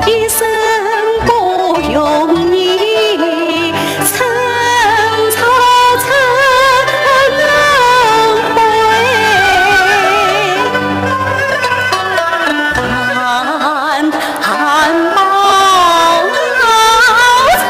一生不容易，层草层轮回，寒薄草。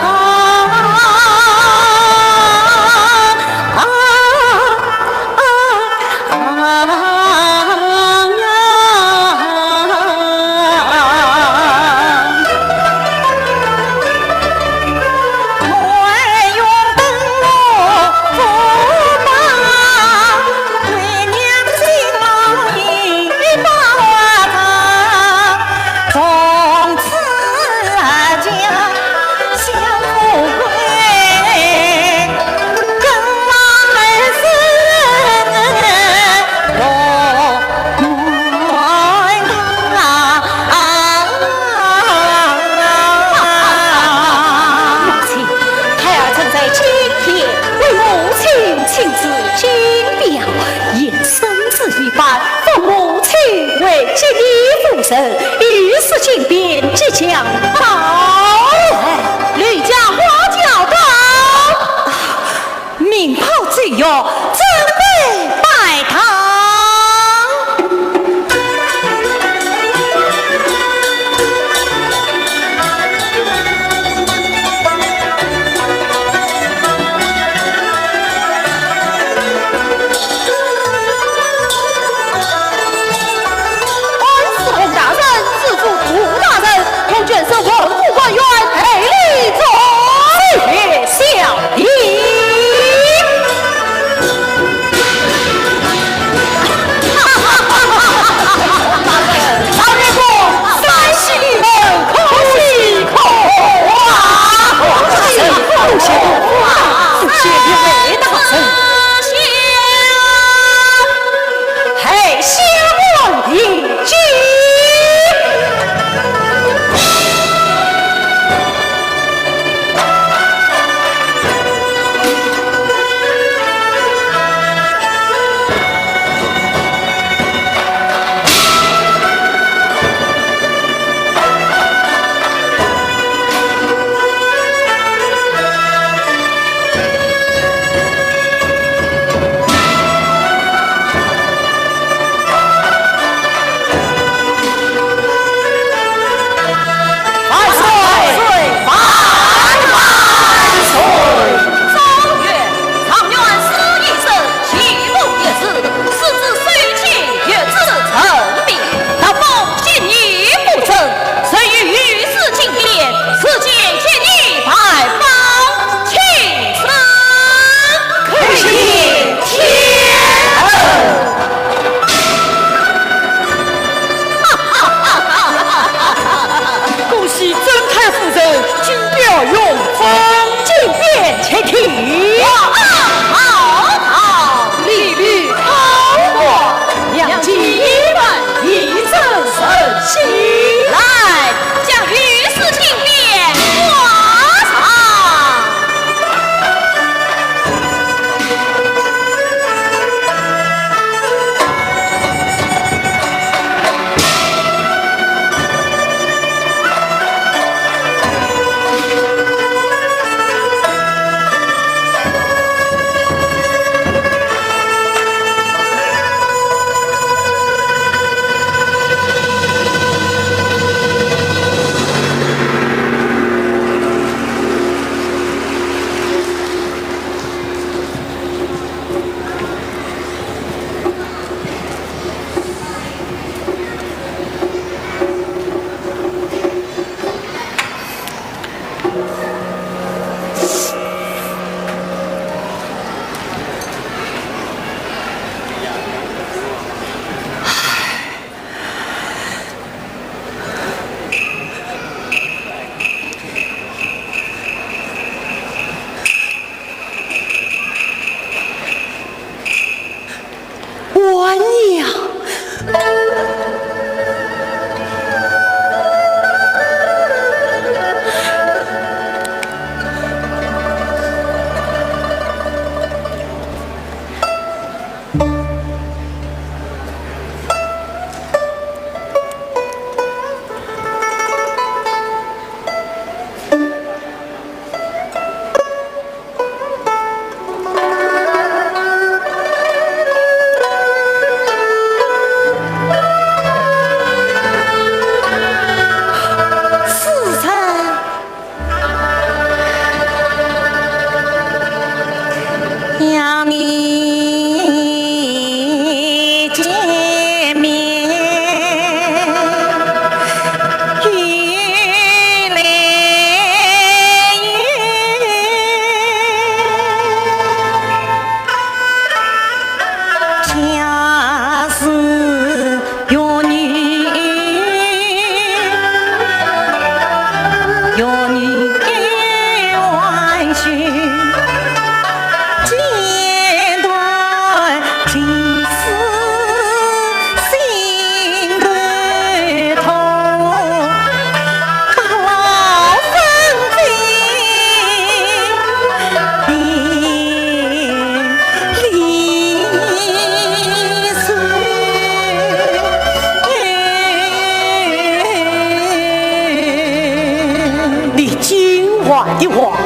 话的话，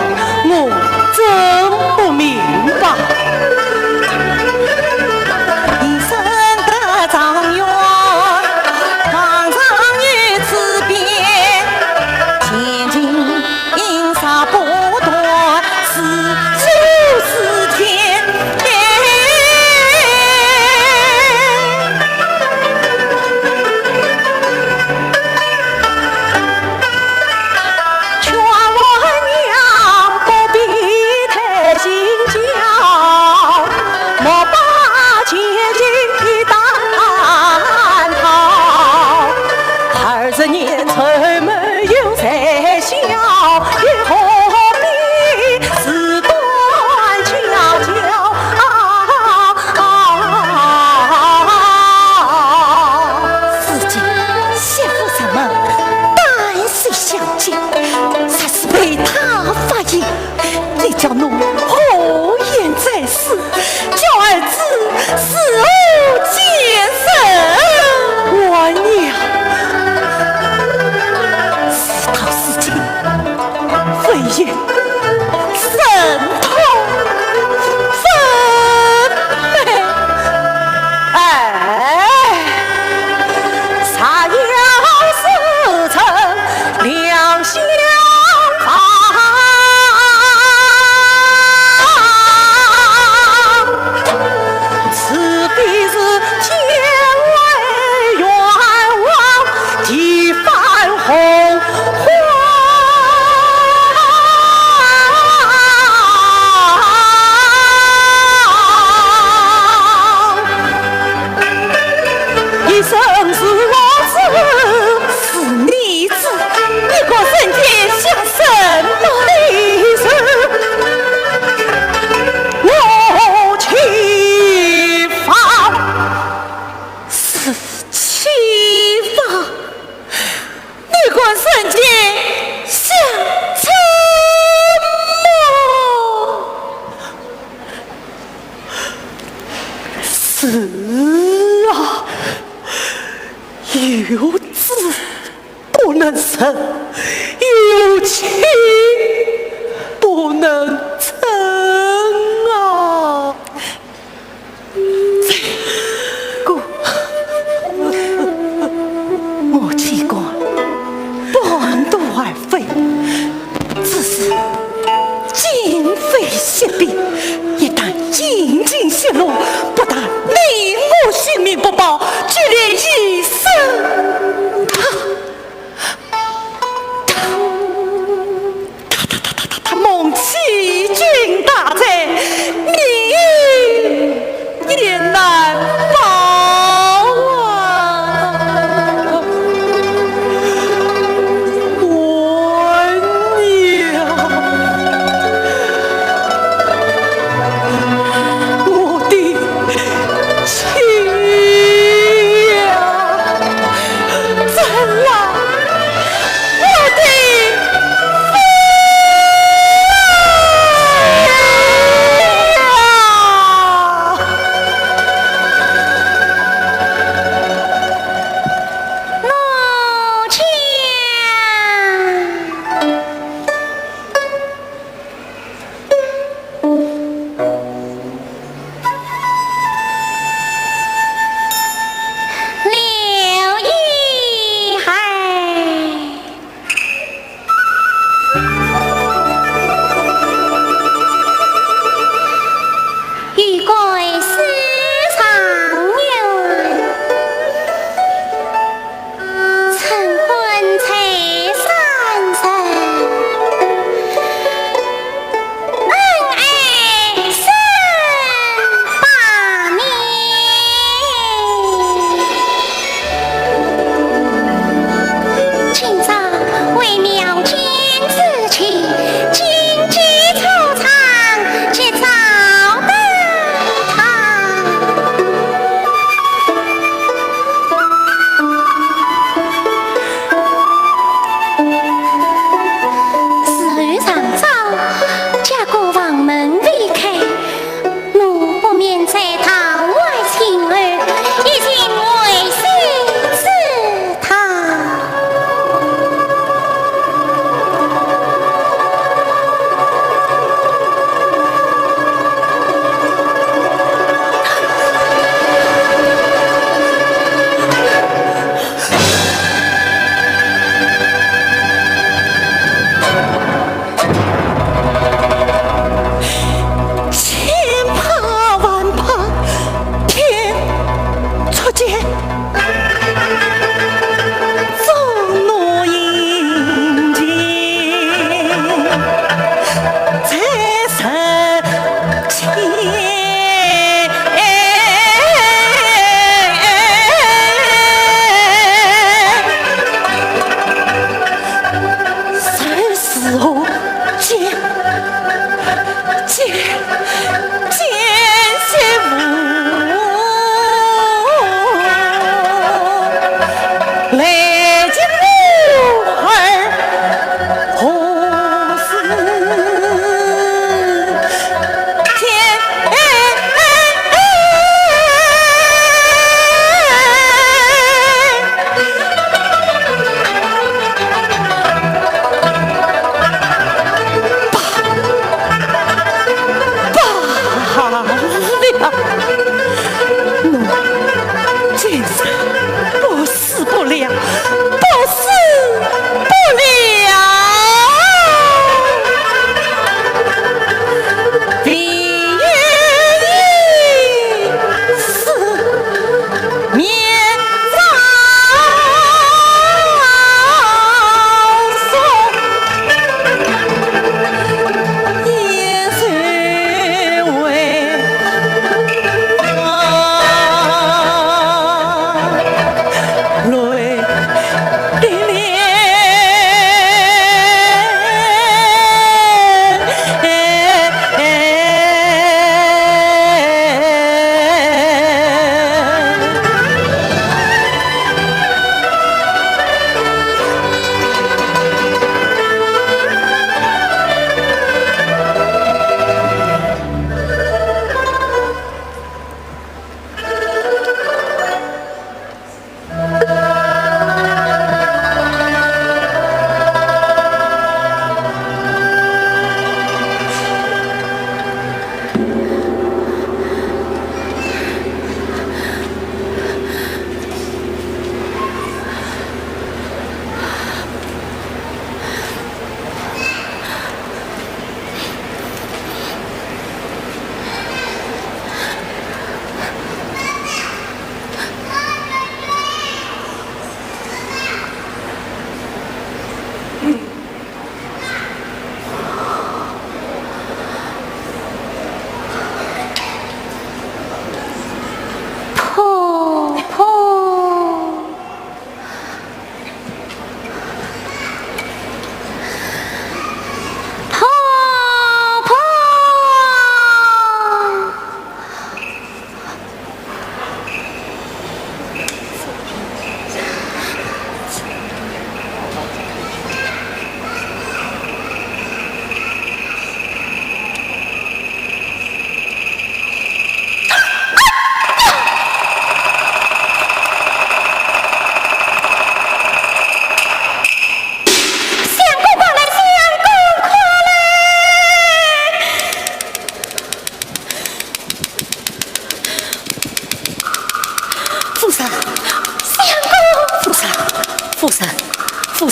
我真不明白。一生的状元，皇上于此边，千金沙不断，是就是天。叫侬厚颜在世，叫儿子死后见神。我娘，这套事情非也神痛分配。啥要是成两相房？有子不能生，有妻不能成啊！我气过半途而废，只是今非昔比，一旦阴尽泄露，不但你我性命不保，就连一生。他蒙欺君大贼，你也难保啊！我娘，我的亲。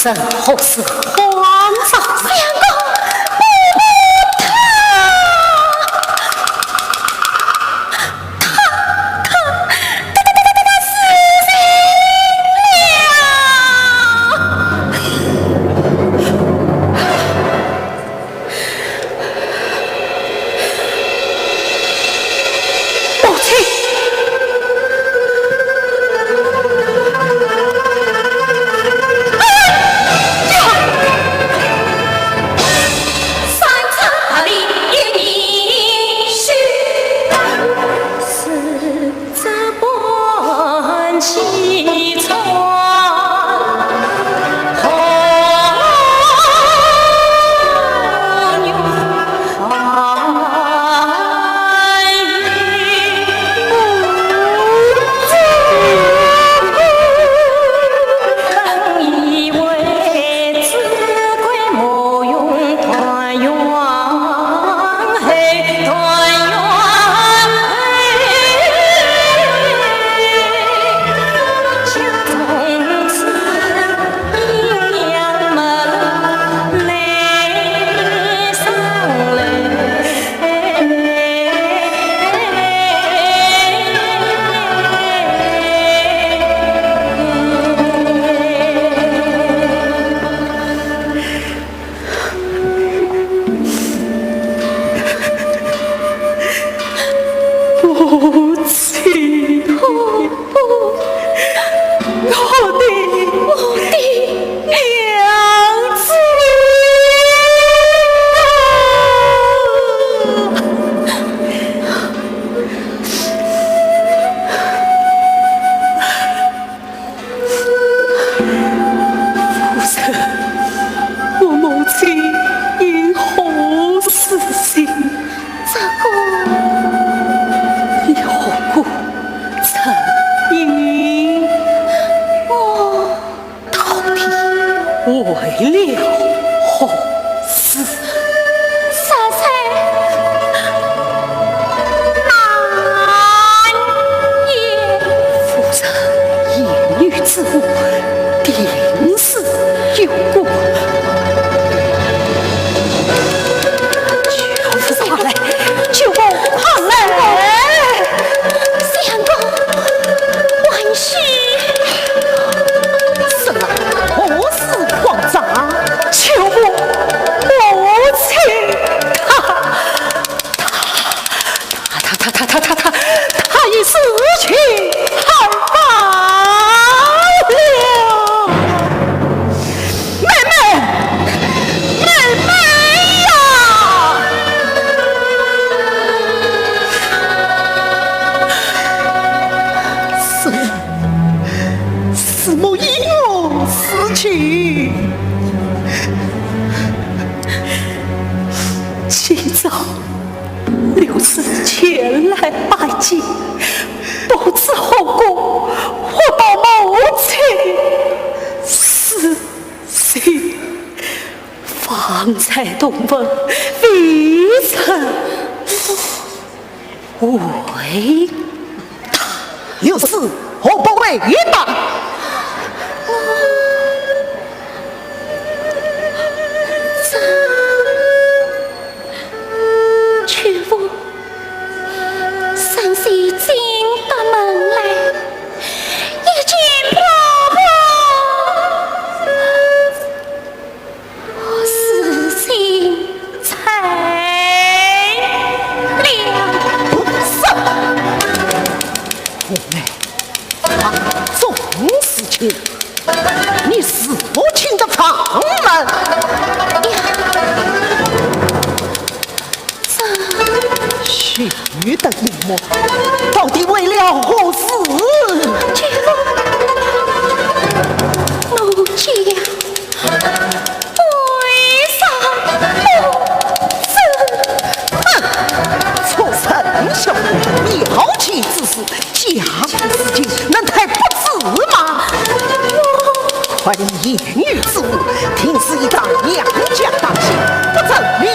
生何时还早？相公，为了何事？杀菜难言。夫人言语之物，定是有过。求夫上来，求我上来！相公，万事。是啊，何事慌张？求我母亲，他已死去害怕了。妹呀！是某因我死去。今早刘氏前来拜见，不知后果，我到母亲死心。方才东闻微臣为大，刘氏何不为大？你是母亲的房门许的一幕，到底为了何事？奴家为啥不死？畜生小你豪气之事，家务事情能太不智吗？快言语之物，听是一档娘家大戏，不正礼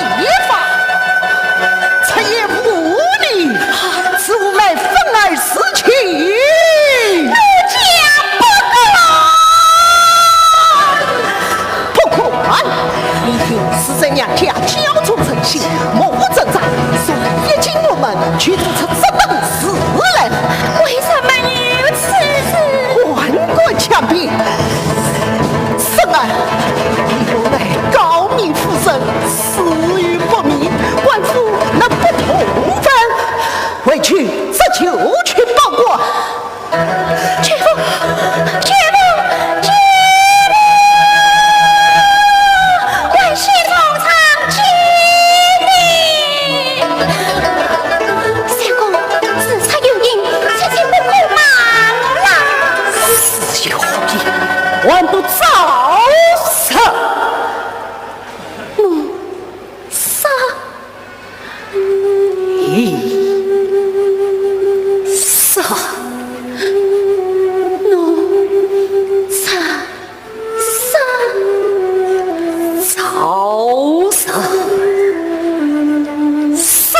法，才也无理，使吾乃分而失去。奴家不可。家交出诚信，莫正在，所以也请我们去做出这等事来。为什么如此？万国强兵，圣儿，有乃高明夫人，死于不明，官府能不同分？回去这就去报国。绝不，绝不，绝不！万岁同堂接你。相公，此差有因，切切不可忙啦。死有意，万不早杀。杀！咦，杀！曹杀！杀！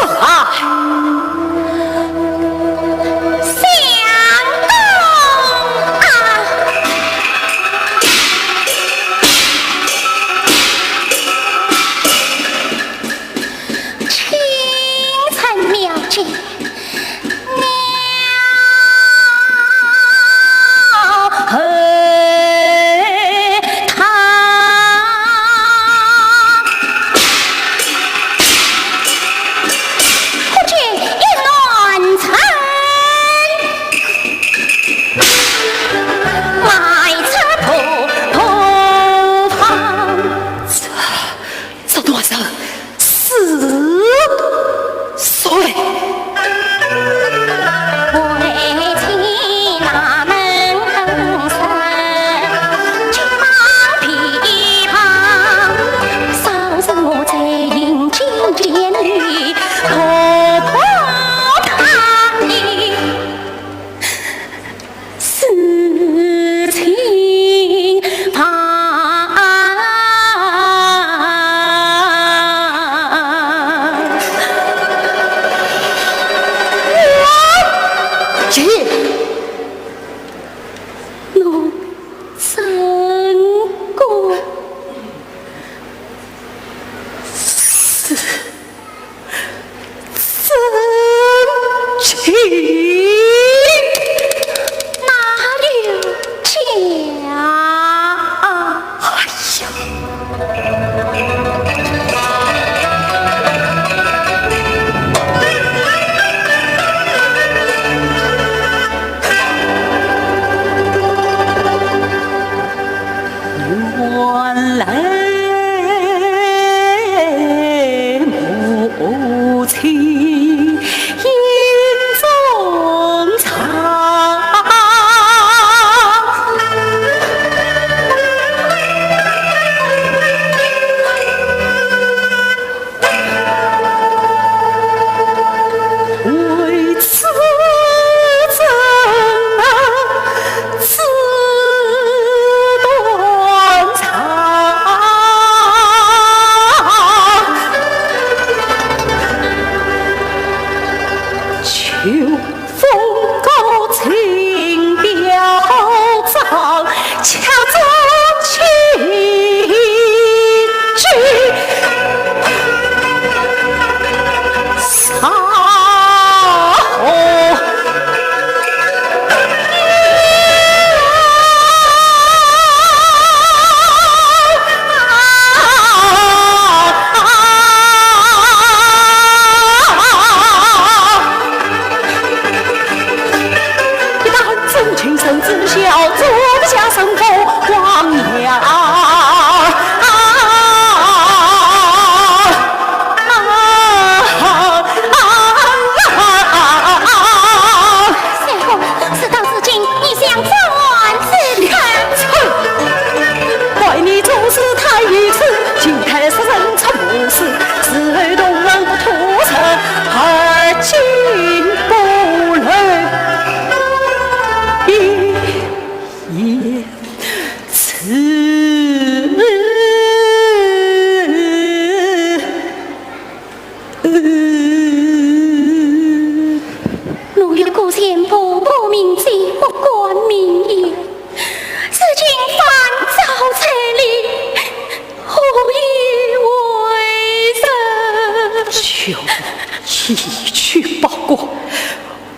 一去报国，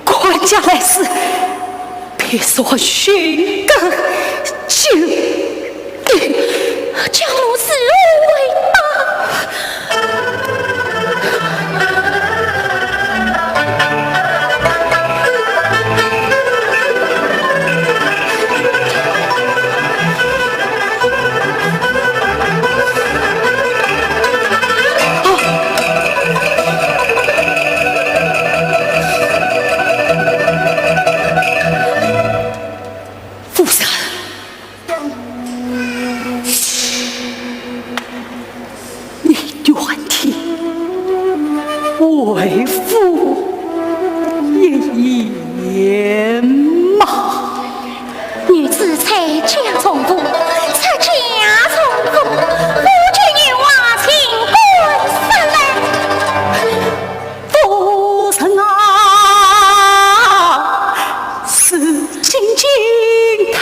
官家来时，别说寻根究底，叫奴此无为吧。夫人，你愿替为父一言吗？女子才家从父，才家从父，夫君女娃情归三来。夫人啊，是今今太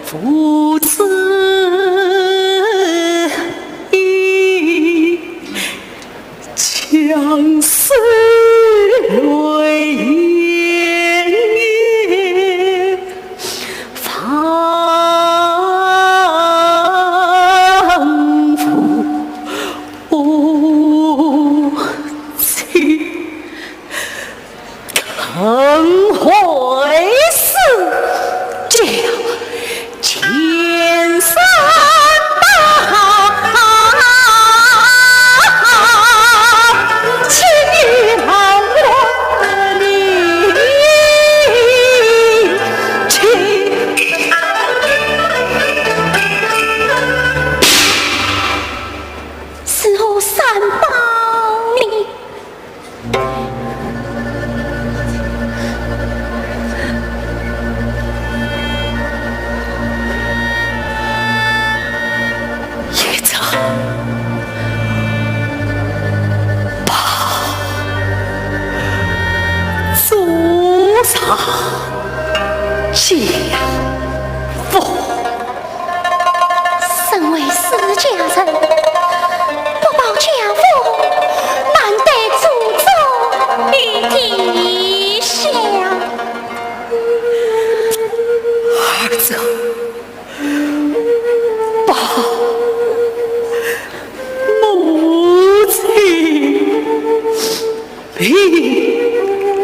父子一相思泪眼仿佛无情。肯会是这千山大情难我的情，此后三帮你。也曾把祖上家父。身为私家人，不报家父，难得祖宗与地下。儿子，把母亲理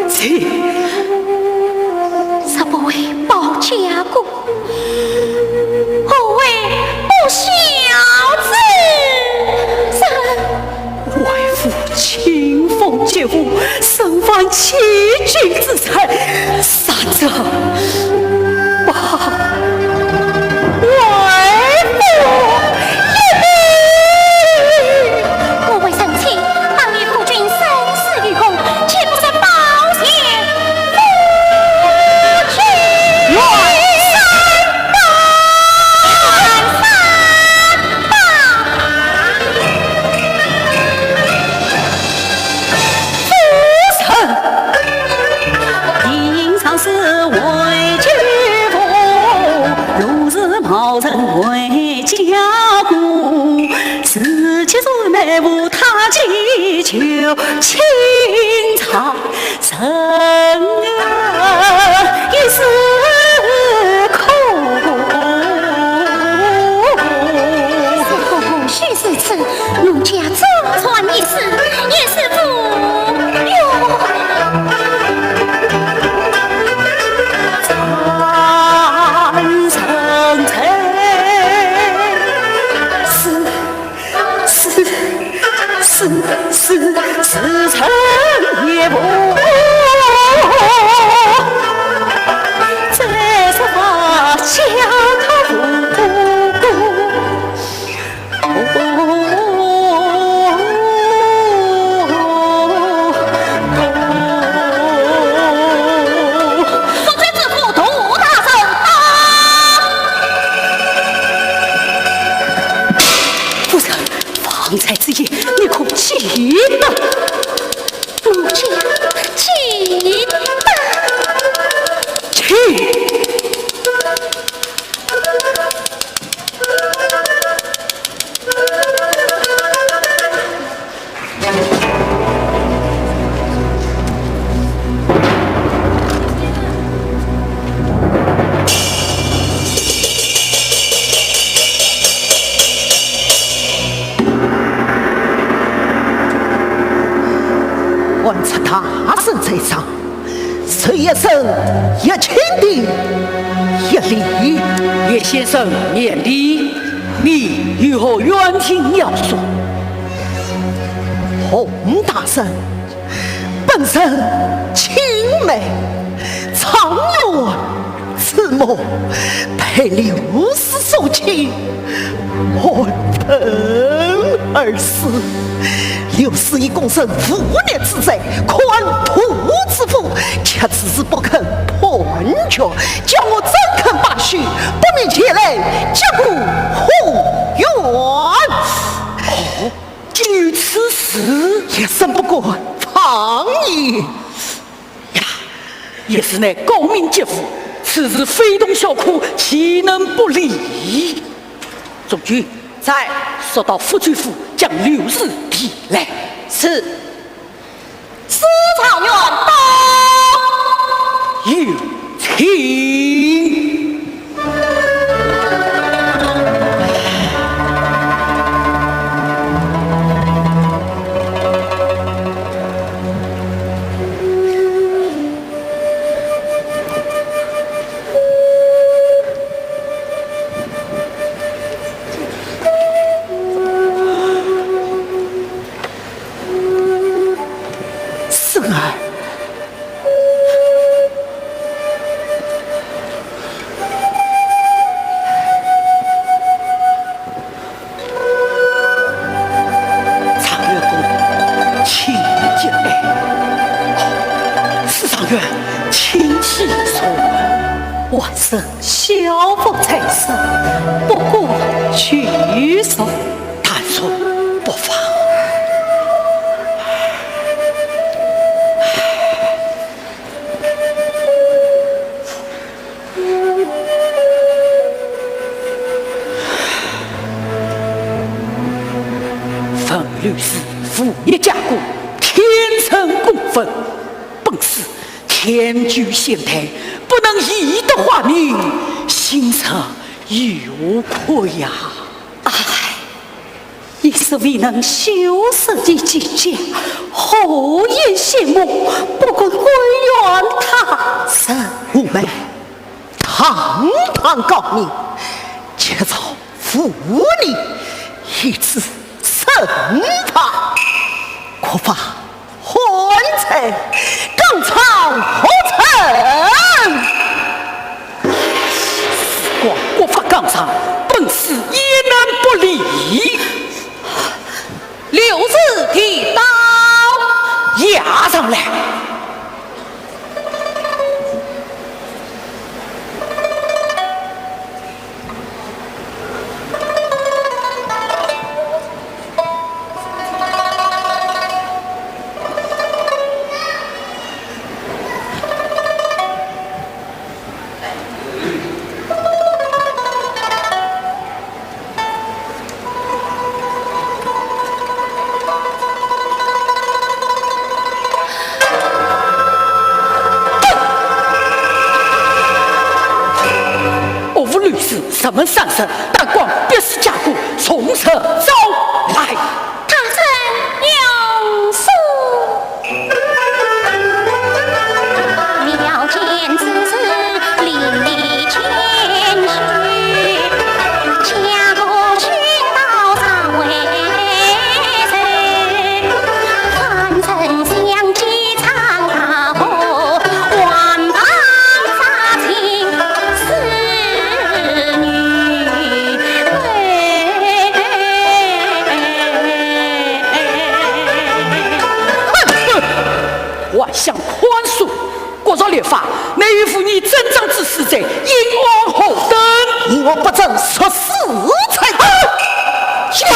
解。实不为报家国，何为不孝之人？为父亲奉节父，身犯欺君之才，三者把为父我为生气，当与夫君生死与共，岂不是保险夫君三应常是为君父，如是冒人为家顾。自己是妹无他祈求，情长人儿一时苦。须是此，奴家周传一世，也是父哟。三生尘，是尘也不，这是把家他不夫君自负杜大圣啊！夫人，方才之言，你可记得？奴家记得。去。在上，谁也生一千的一礼。叶先生免礼，你如何远听描述？洪大圣本身青梅苍若慈母，配刘氏受亲，我疼而死。刘氏以公生父孽之罪，宽土之父，却迟迟不肯判决，叫我怎肯罢许？不免前来结果护冤。哦，据此事，也胜不过常言呀，也是那高明杰夫，此事非同小可，岂能不理？总军，再速到副军府将刘氏提来。是。司草院到。有请。万生小福才生，不过屈手，但说不妨。冯律师父业家国，天生公分，本是天居仙台，不能以德化民，心上有愧呀！唉，亦是未能修身的境界，后言谢幕，不过归怨他生。五妹，堂堂高明，且朝府里一次惩罚，可罚换菜更唱何成？光国法纲常，本是也难不理。六字提刀，押上来。什么上身，大光必是家国，从此招来。他生有书，妙见之事，历历谦虚，家国宣道尚未成，凡尘相继长大后，万般杀情是女。万象宽恕，国朝列法，乃与妇你真正之死者，应往后等。你我不正说死才对。这，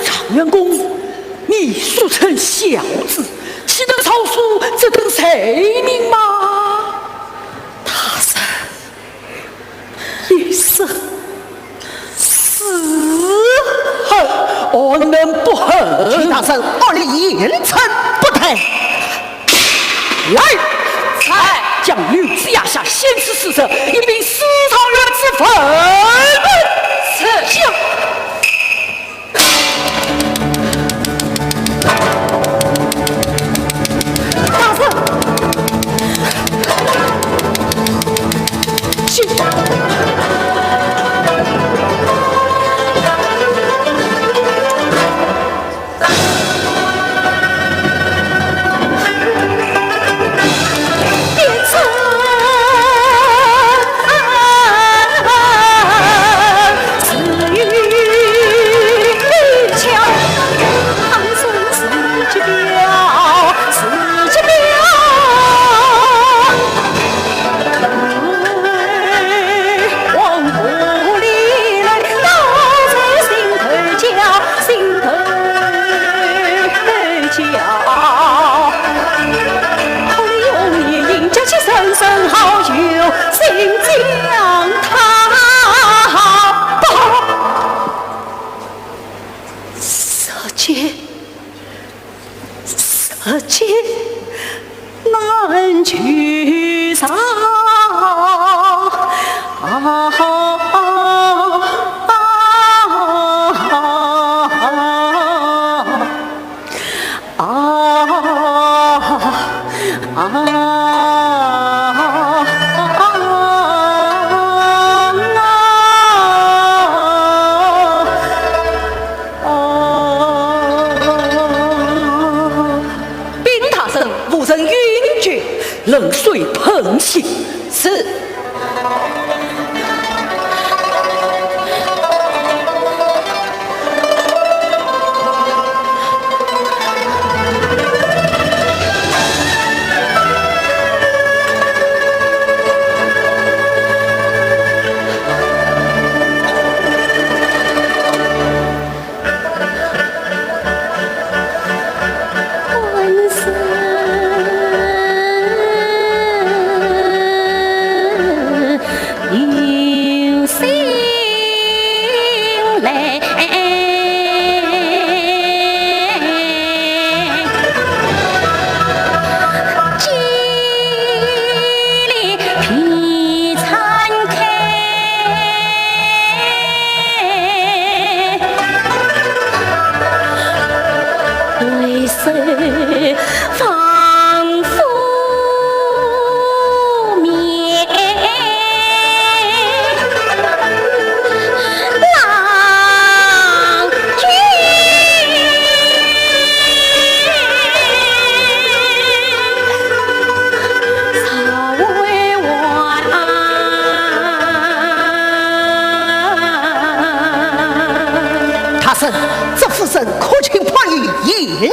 常员公，你素称小子，岂能操书这等谁命吗？他生一生恨，我能不恨？齐大圣，我里严惩不退。来，才将刘子压下，先是死者，一并私藏人之坟。是。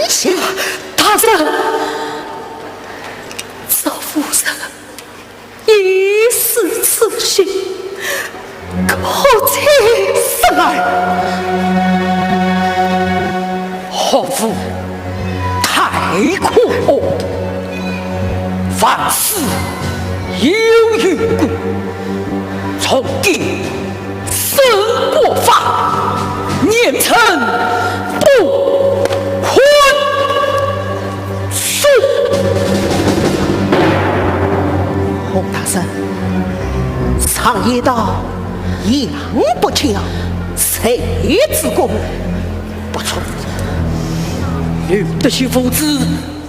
心。大人，赵夫人已是此心，可请圣儿。何夫太过，凡事有缘故，从今生过法，年成不婚书。洪大圣，常言道，阳不强，谁之功不出。吕德旭父子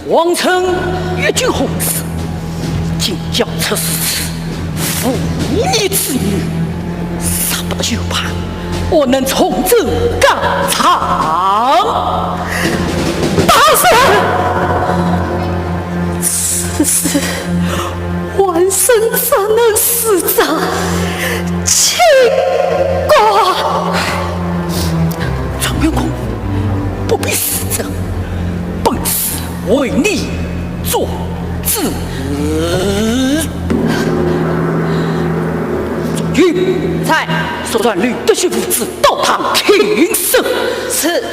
王成越军红事，今交出事时，父义之女，杀不得就怕，我能重整纲常。大圣，此事万圣怎能施展？请过。常元公不必施政，本是为你做主。云在速传吕德旭父子到堂听审。是。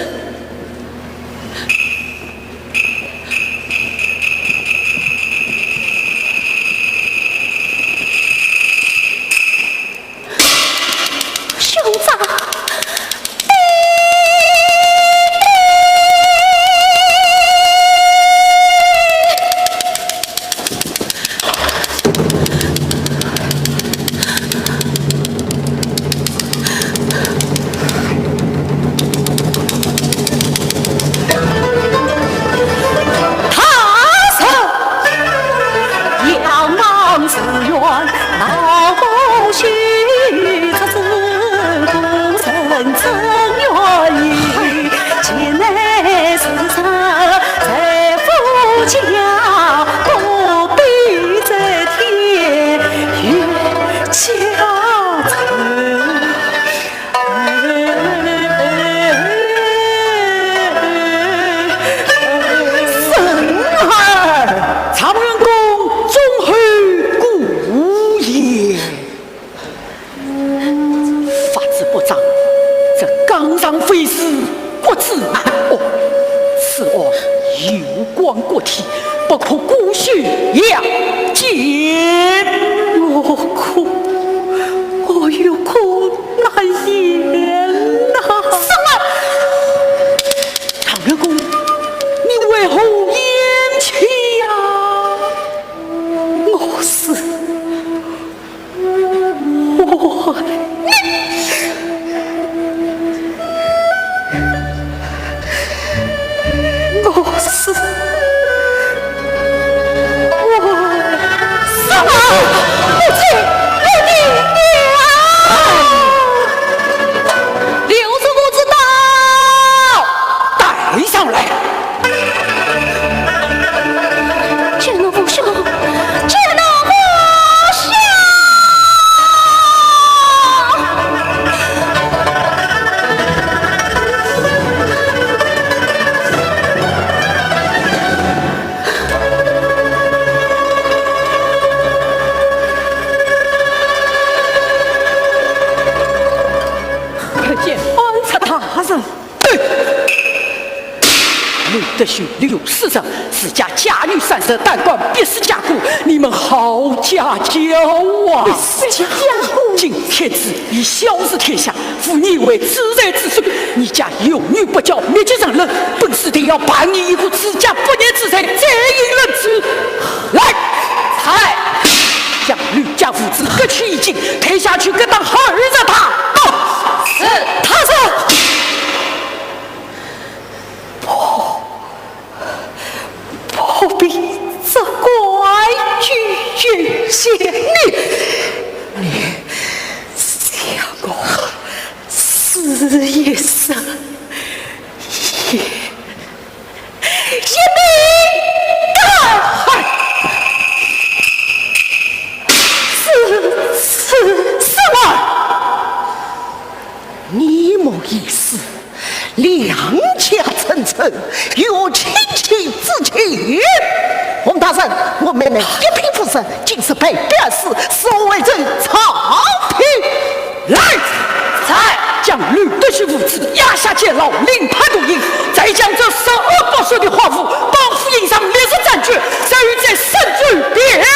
兄长，非是国之恶，此恶有关国体，不可孤许养奸。我有苦难言呐！什么？常元公，你为何咽气呀？我是德训刘师长自家家女三十，但管必是家姑，你们好家教啊！家姑，今天子以孝治天下，扶你为自然之孙，你家有女不教，灭绝人伦，本是定要办你一户自家不念之财，再引人之。来，才将吕家父子各取一斤，推下去各当儿子他。是，他是。何必责怪拒绝你想我死也生，也必干。是吗？你莫一死，两家层层，臣有亲戚之情。洪大人，我妹妹一品复生，竟是被表示所谓人朝廷来，才将吕德旭父子押下监牢，另判毒刑，再将这十恶不赦的华府绑赴营上烈士斩决，再于这圣旨点了。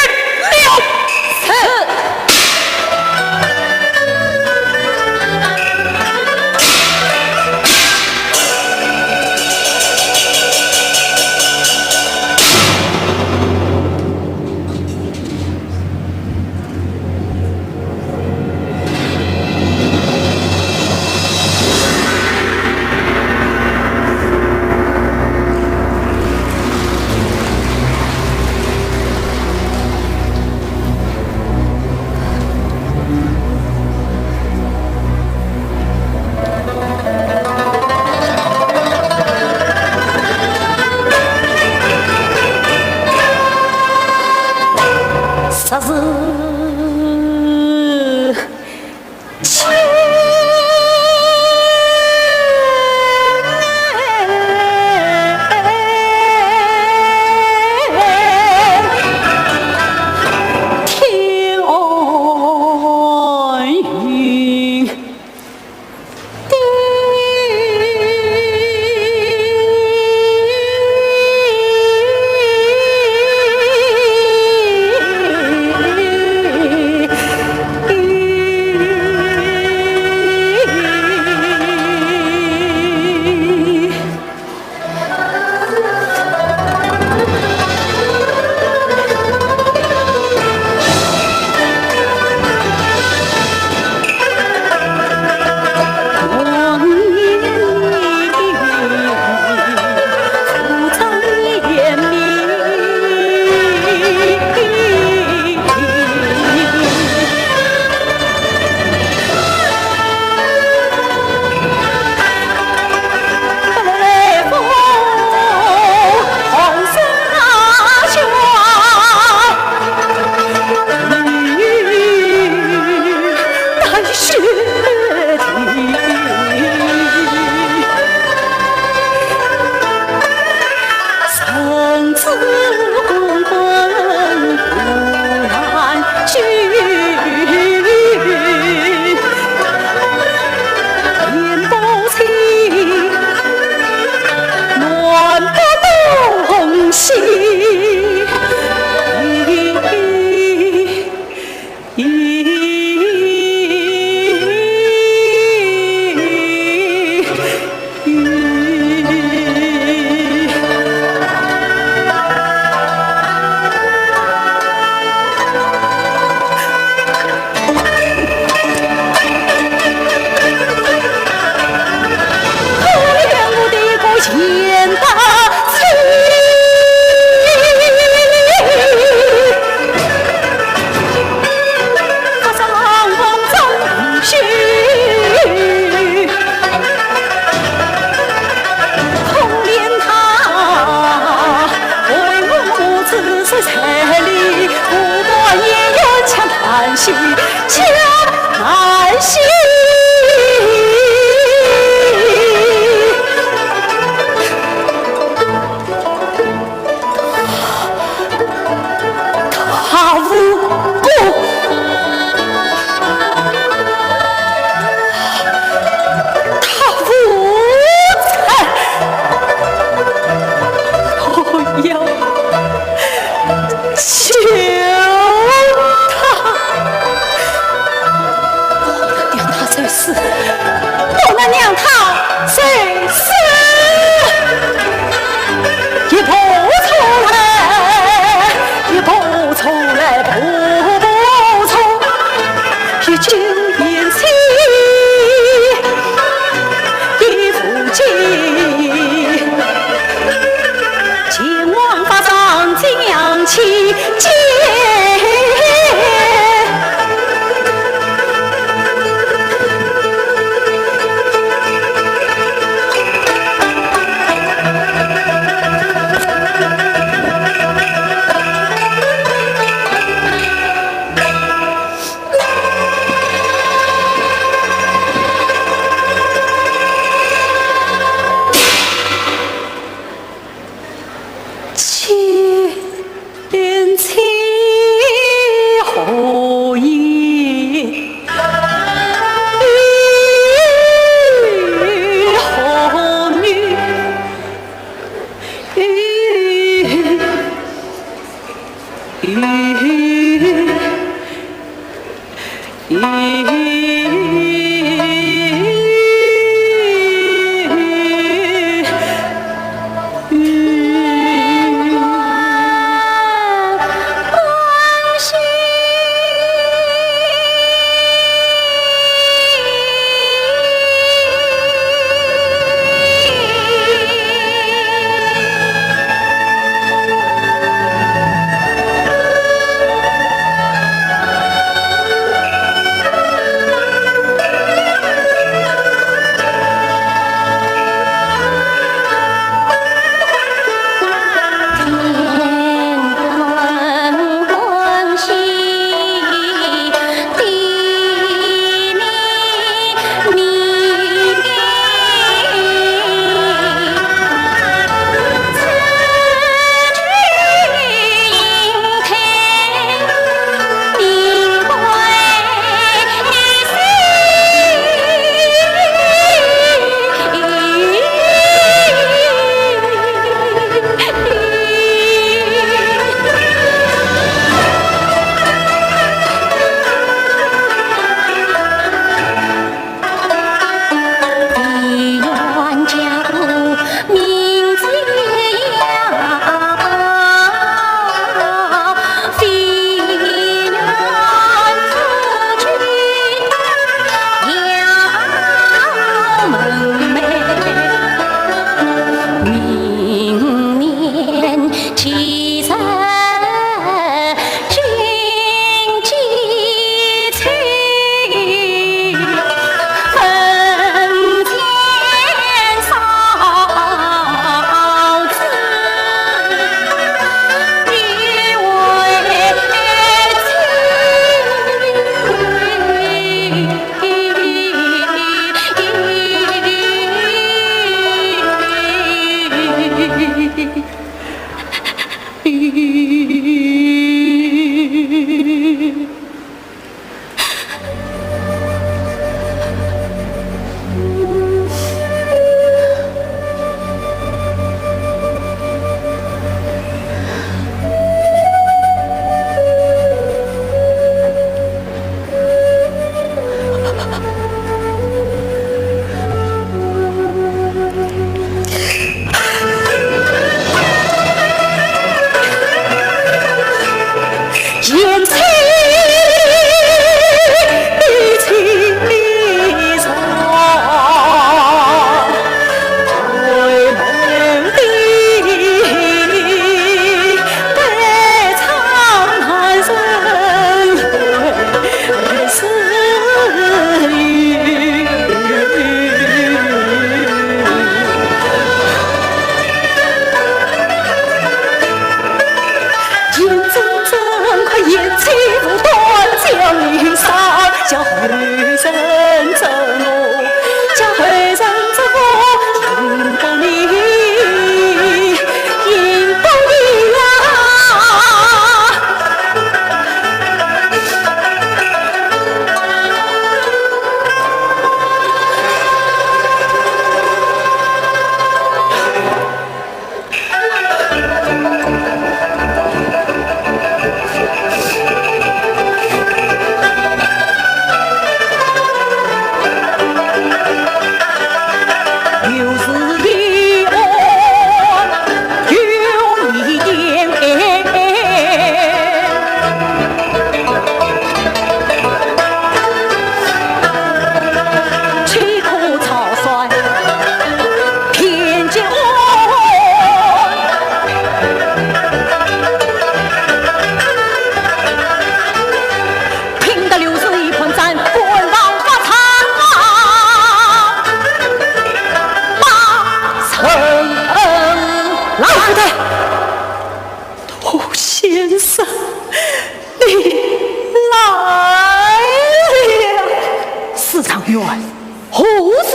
何事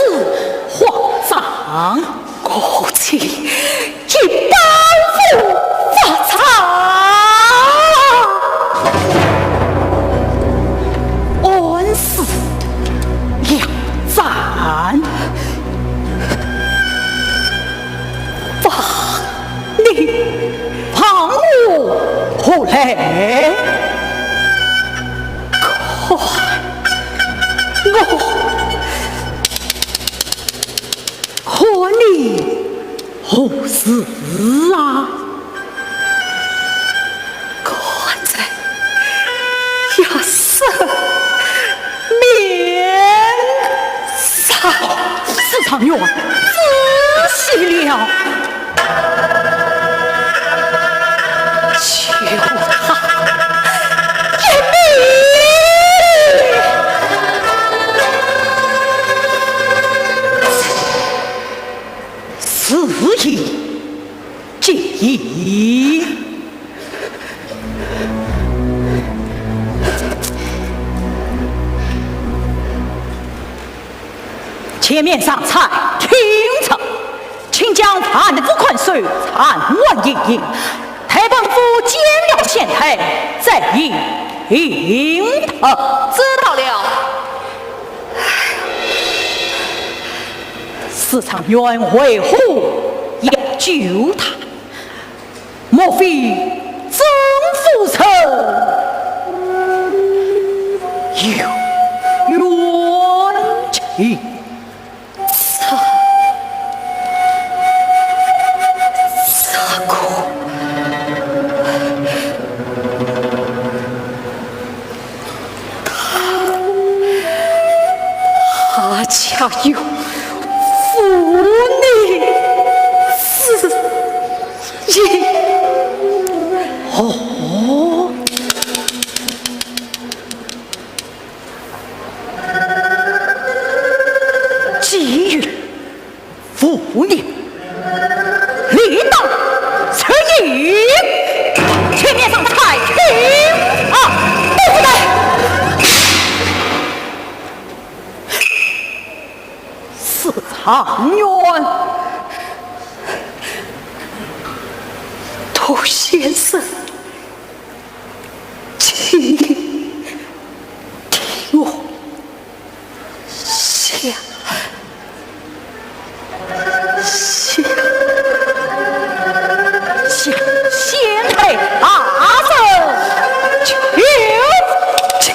皇上？国戚已保护发财，恩师两赞。你放我何来？快，我和你何事啊？刚才要生面上四常院仔细了。求他严明，此意既已。前面上菜，听着，请将反腐款税参万应应。太本府减了县台，再应知道了。四常院为何要救他？莫非曾父仇有冤情？恰有妇女之意。哦，既与妇女立当此意，前面上彩屏啊，对不对？四常院，杜先生，请你听我想。先配大圣求情，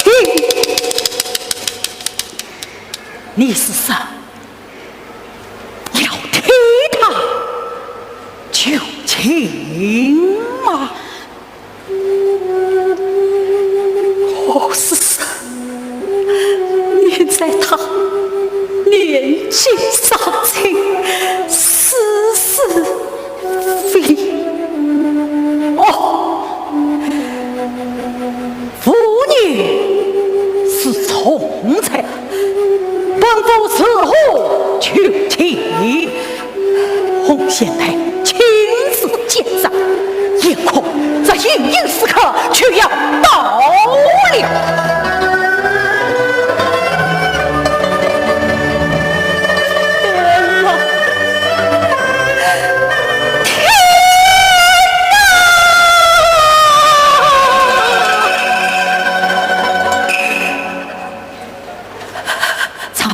你是谁？要替他求情吗？我是谁？念在他年纪尚轻，丝丝非。妇女是从才，本府此后求情。洪县太亲自见上，眼空在应应时刻却要到了。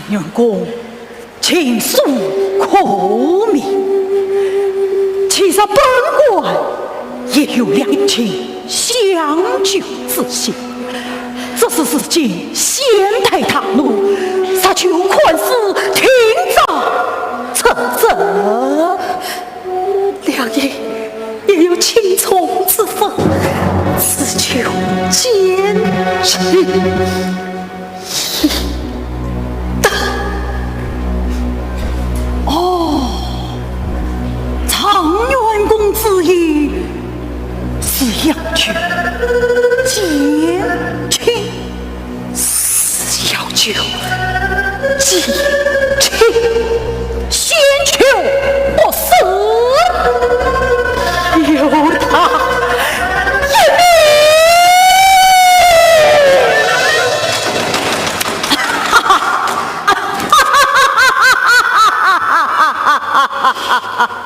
员工情诉苦命，其实本官也有两情相救之心，只是如今县太大怒，杀求款司听着成责，两人也有情从之分，只求坚持。之意是要求坚情，是要求坚情，先求不死，由他一命。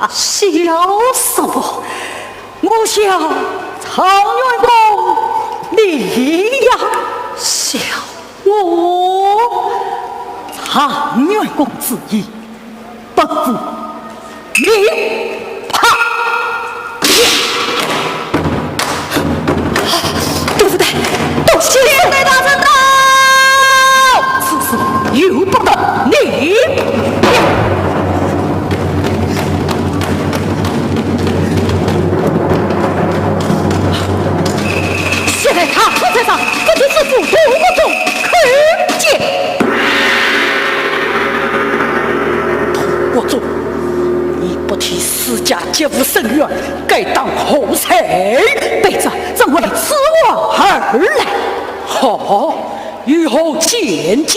小嫂，我想常元公你呀，笑我常元公之意，本府明怕。对不对？都谢谢大臣到，此事由不得你。现在他出在上，这就是府都不中可见。国主，你不替私家劫富生源，该当后才。背着怎为此往而来？好，以后见教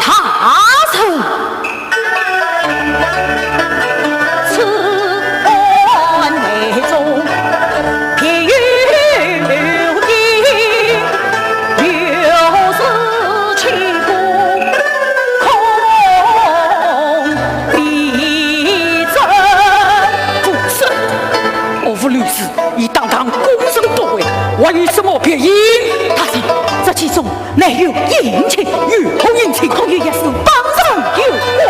他臣。此案内中，偏有敌，又是欺负恐必争。不是，我府律师已当堂公审多位，为什么别因？大臣，这其中内有隐情，与后隐情恐也是帮上有关。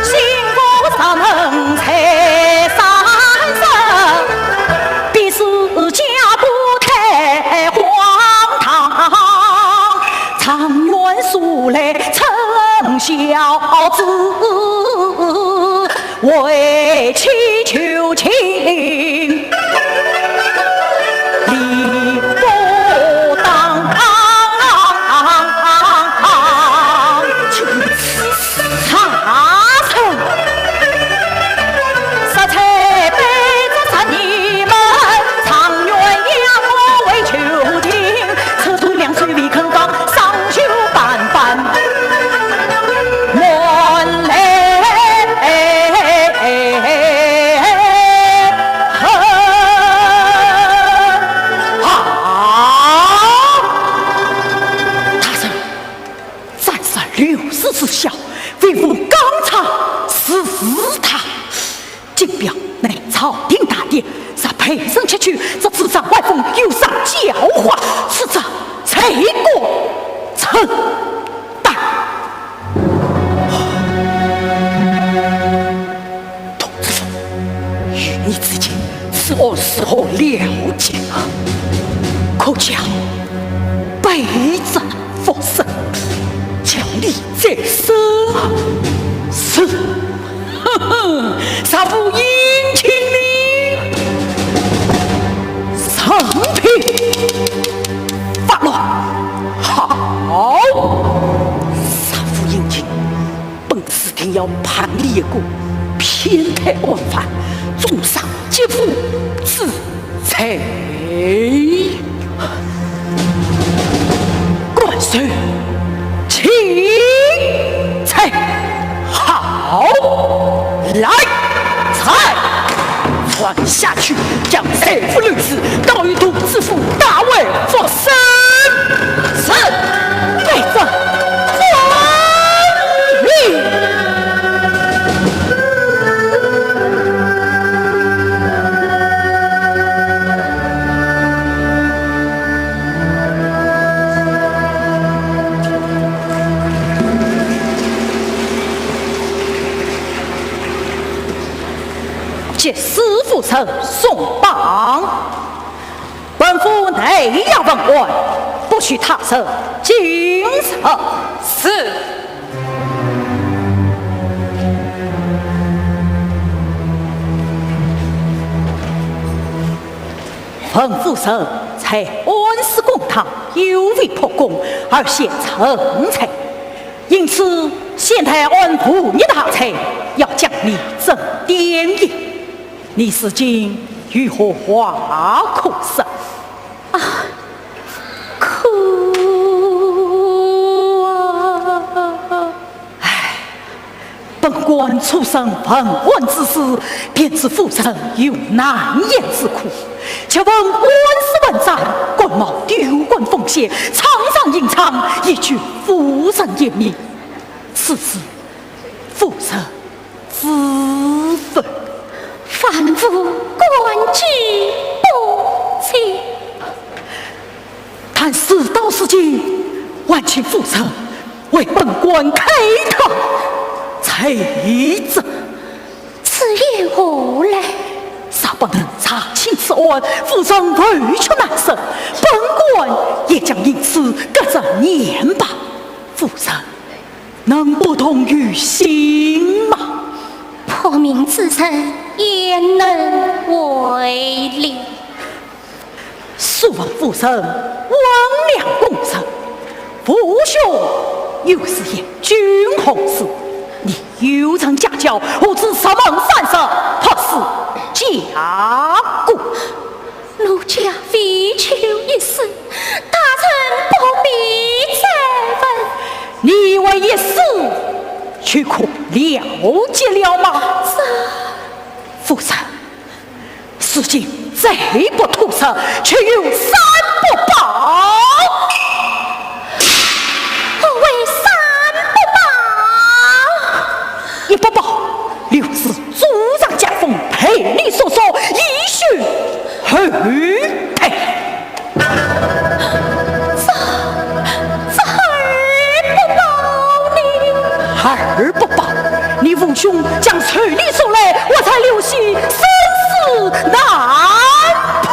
幸福上能才三生，必是家不太荒唐。常愿素来称小子，为妻求情。理不当，请此查称，色彩背着你们，常愿养我为求情，此处两水未肯刚，上修半半，莫来。之下，为父刚才是他，金表乃朝廷大典，杀陪审前去，这智障外风有上教化，是这罪过承担。童子凤，与你之间是我事后了解啊，可将背斩复审。叫你再生是，啥不殷勤你生平发落，好，啥不殷勤，本司庭要判你一个偏袒案犯，重赏劫富之罪，官税。请菜好，来菜传下去，将谁府律师到于都知府大位复审。是，备着遵命。借司府丞送榜，本府内要问问，不许他生惊sợ。是。本府丞在恩师公堂有违破功而陷成才，因此现在安抚你大才，要将你正典狱。你是今如何话苦声啊？苦啊！唉，本官出身文官之士，便知夫人有难言之苦。且闻官司问斩，官冒丢官奉献，场上隐藏，一句夫人严明。此事夫人子分，凡夫观之不清。但事到如今，万请父神为本官开堂裁责。此言何来？尚不能查清此案，父神委屈难伸，本官也将因此搁着念罢。父神能不同于心吗？破明之臣焉能为力？恕闻父神王良公臣，父兄又是言君后事，你有曾家教，何知什门三舍，怕是家故。奴家为求一死，大臣不必再问。你为一死，却可了解了吗？父神，如今贼不屠杀，却有三不保。何为三不保？一不保，六是主张家风，赔礼所说，一许后配。二不保，你父兄将随礼送来，我才留心生死难卜。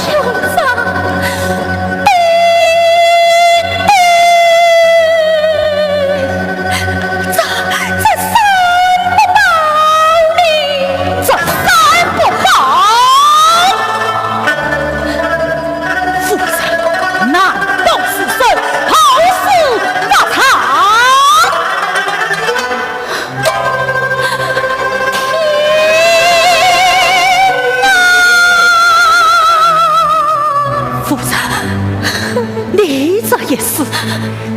兄长，这三不保呢？这三不保，父神难道是神好事发财？你这一死，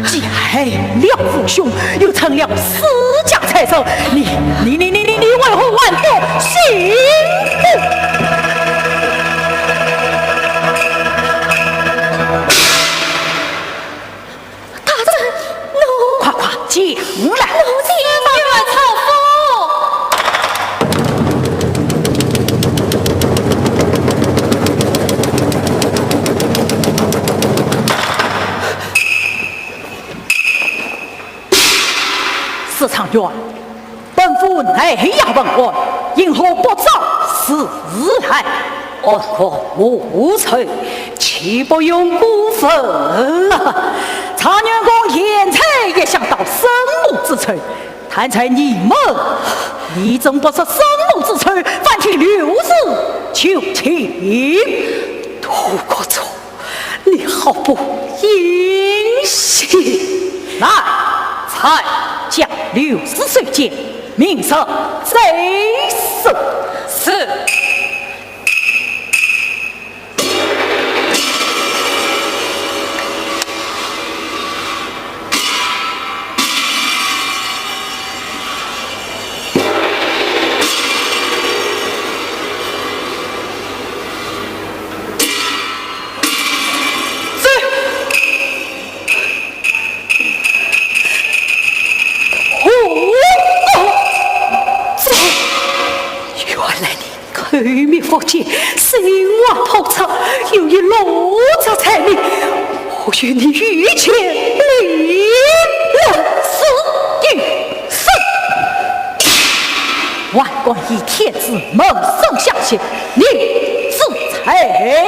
既害了父兄，又成了私家财神，你为何还不醒悟？大人，奴快快讲来！奴亲愿曹夫。司长员，本府内衙问案，因何不早死害？我可无罪，岂不用辜负？常员公hiện才也想到生母之仇，贪财逆谋，你怎不是生母之仇，反去六日求情？杜国忠，你好不隐心！来，才将60岁间，明赏贼死。是。口面佛界，生娃抛草，又以罗着财命，我与你御前立了死于生。万贯以天子猛生相信，你自裁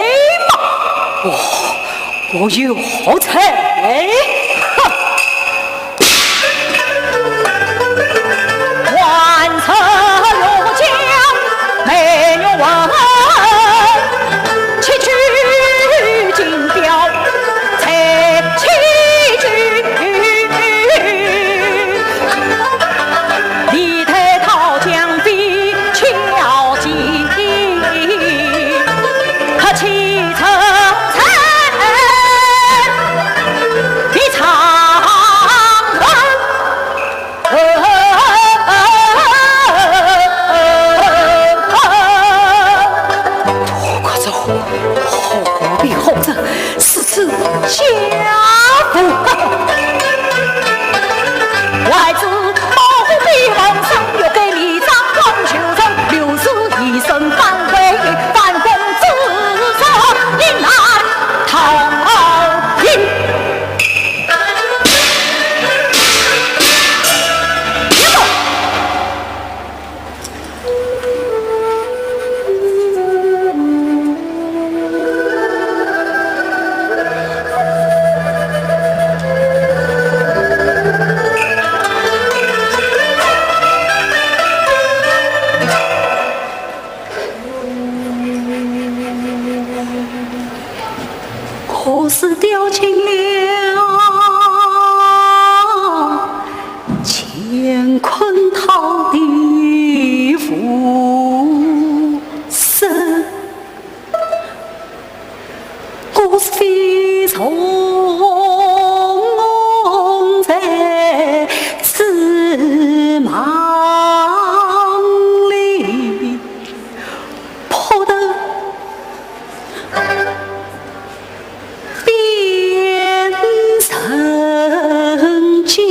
吗？我有何才？万策入江，美女问，崎岖金标，才崎岖。李太讨江边巧计，可气成才，你才乾坤套的浮生，我是非从在此忙里破得变成间。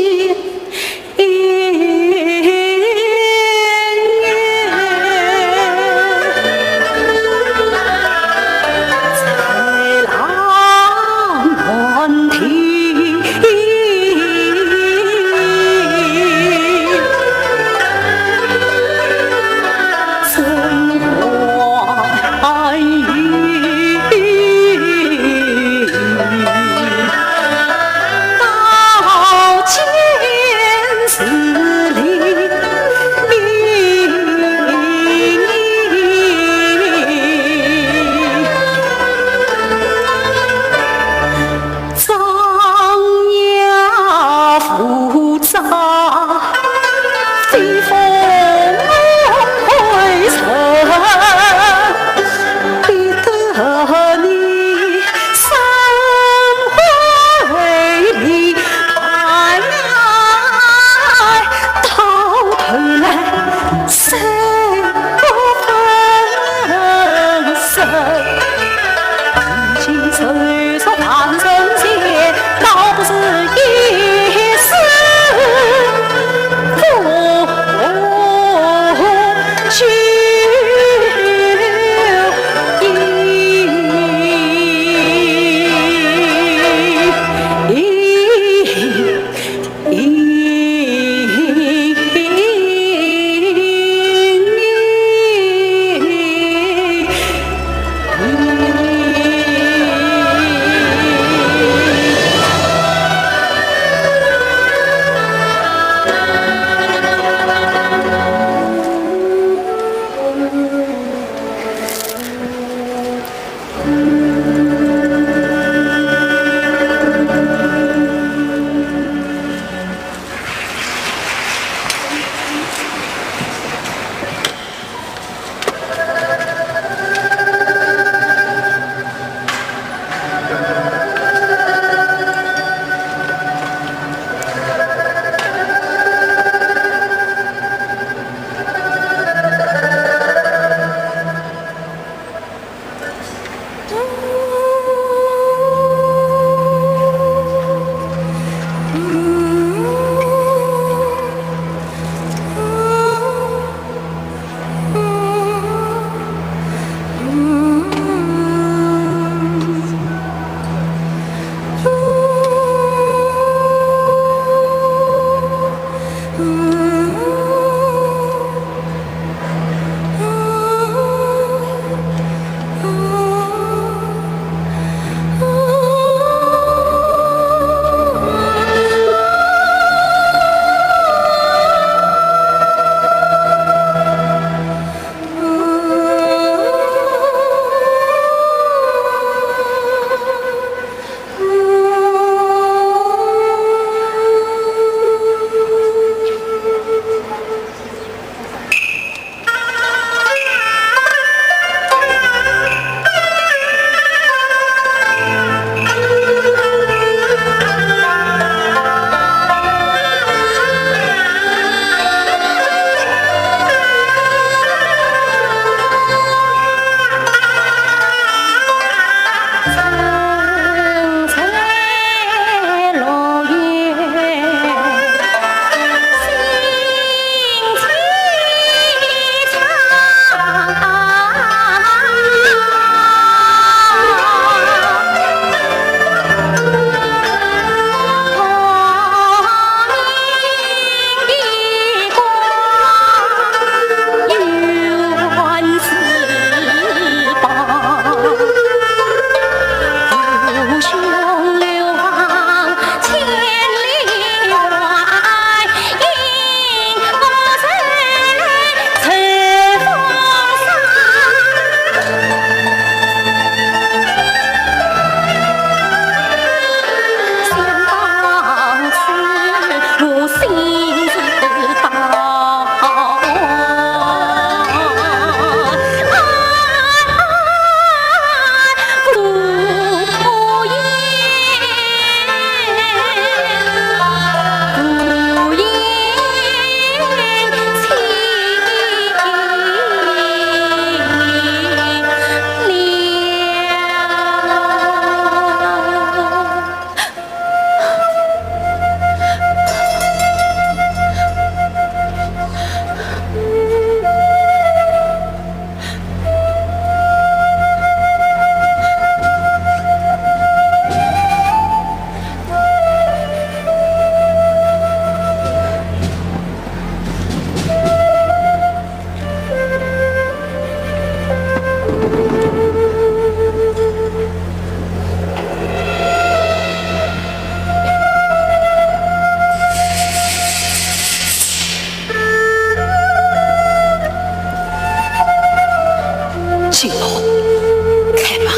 行了，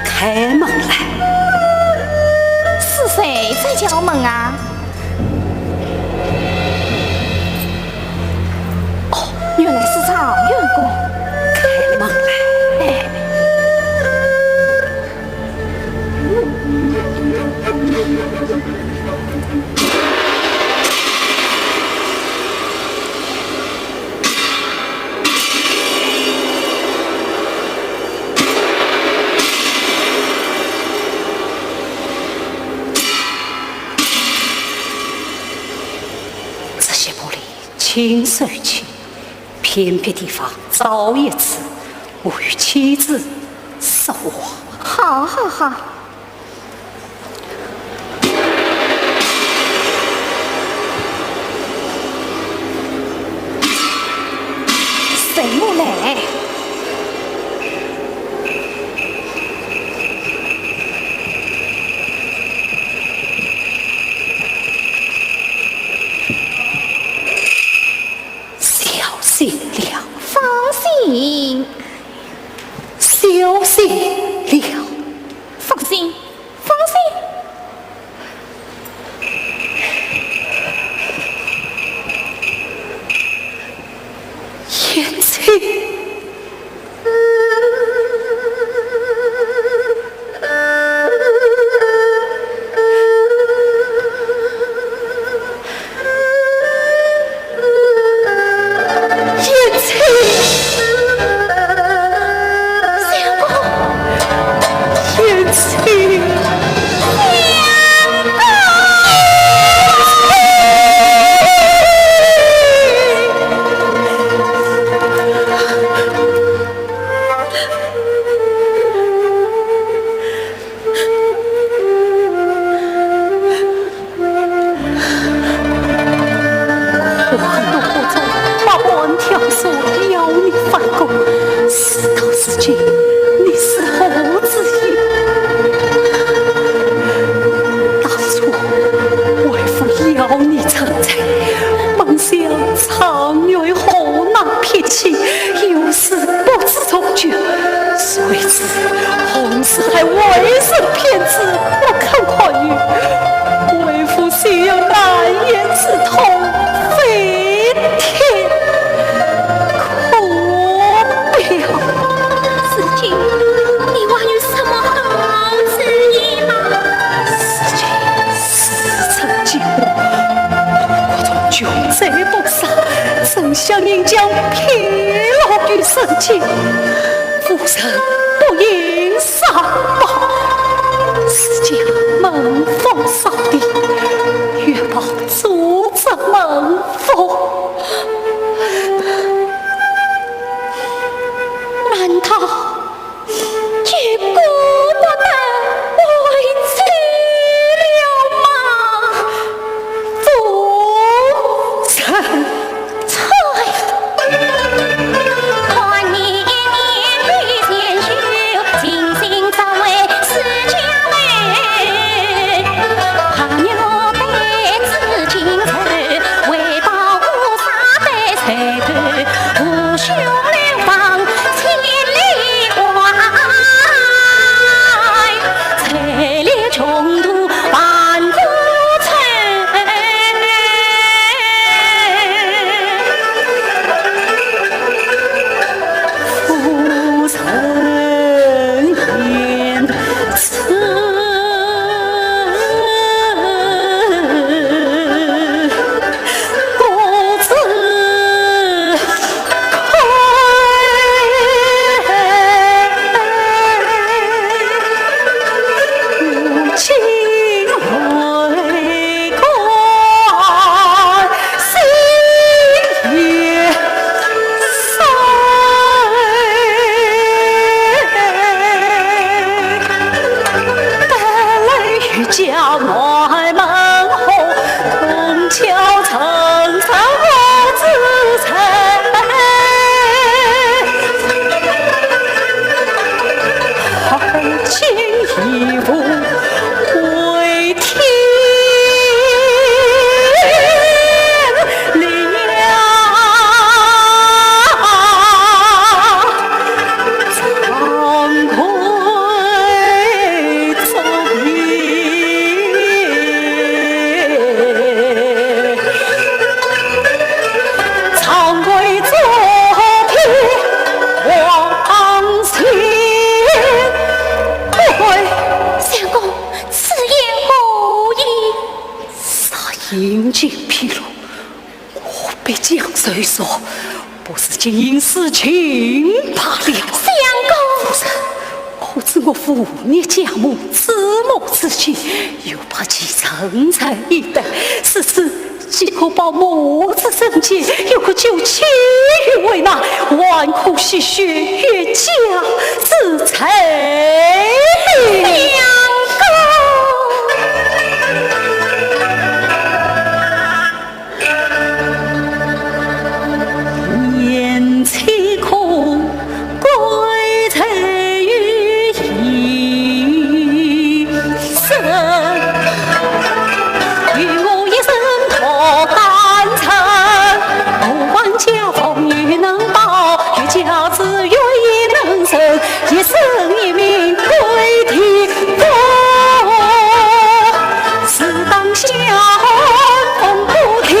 开门来！是谁在敲门啊？哦，原来是常员公。开门来！这些玻璃清水去，偏僻地方找一次，我与妻子守望。好好好。谁木来？小心了，放心，小心了。放心，放心。燕青，燕青，相公，燕青。事到如今，你是何子意？当初为父邀你成才，梦想长远河南撇弃，有事不知从决，谁知红事还未生偏子，我看看于为父心有难言之痛，非天。你还有什么好主意吗？事情事成结果，我从军贼不杀，正想应将披露于圣境，夫人不应上报，是将门风扫地，月报阻着门风。难道结果不能为之了吗？夫人，看你年岁渐秀，精心早为思家美，怕牛辈子情仇，为报被江水说，不是仅因事情罢了。相公，可知我父孽家母自谋自弃，又怕其层层一代，此次既可保母子生计，又可救妻于危难，万苦兮血月家之财。言其空，归财于一身，与我一生托甘城，不枉家风雨能保，与家子愿也能生，一生一命归天公，是当下风不停。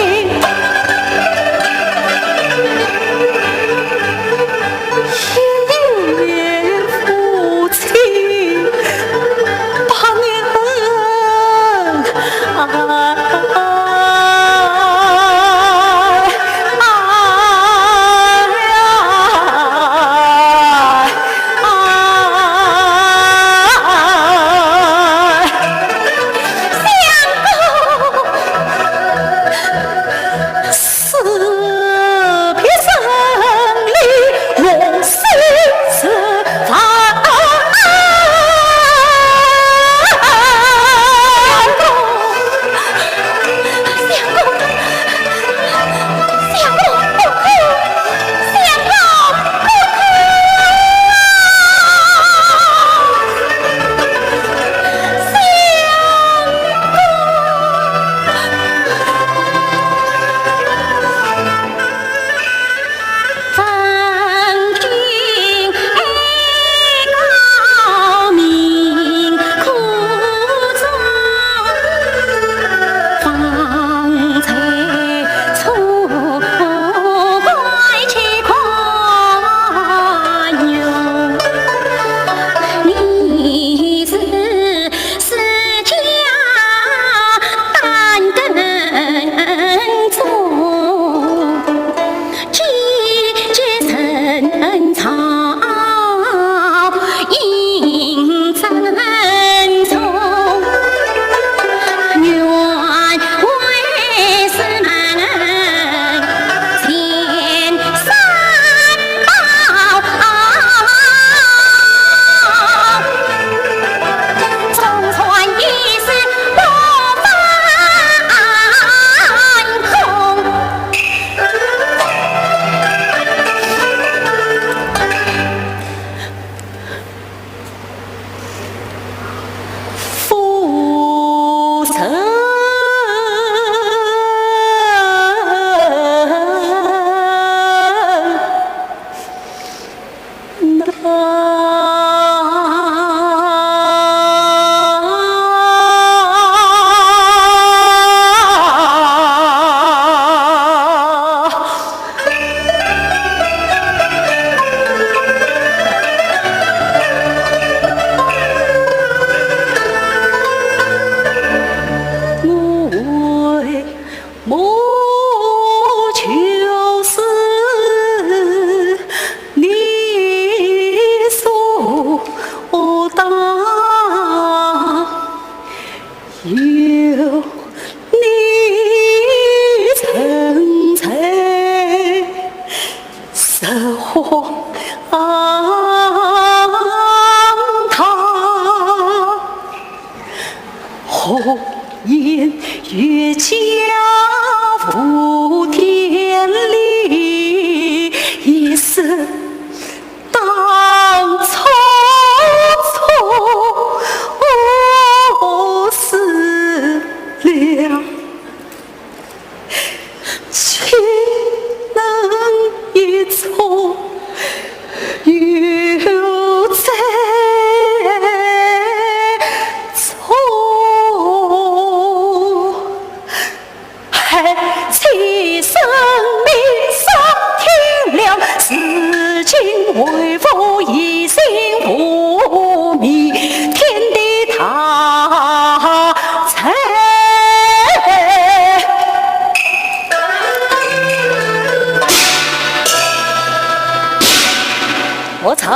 我曾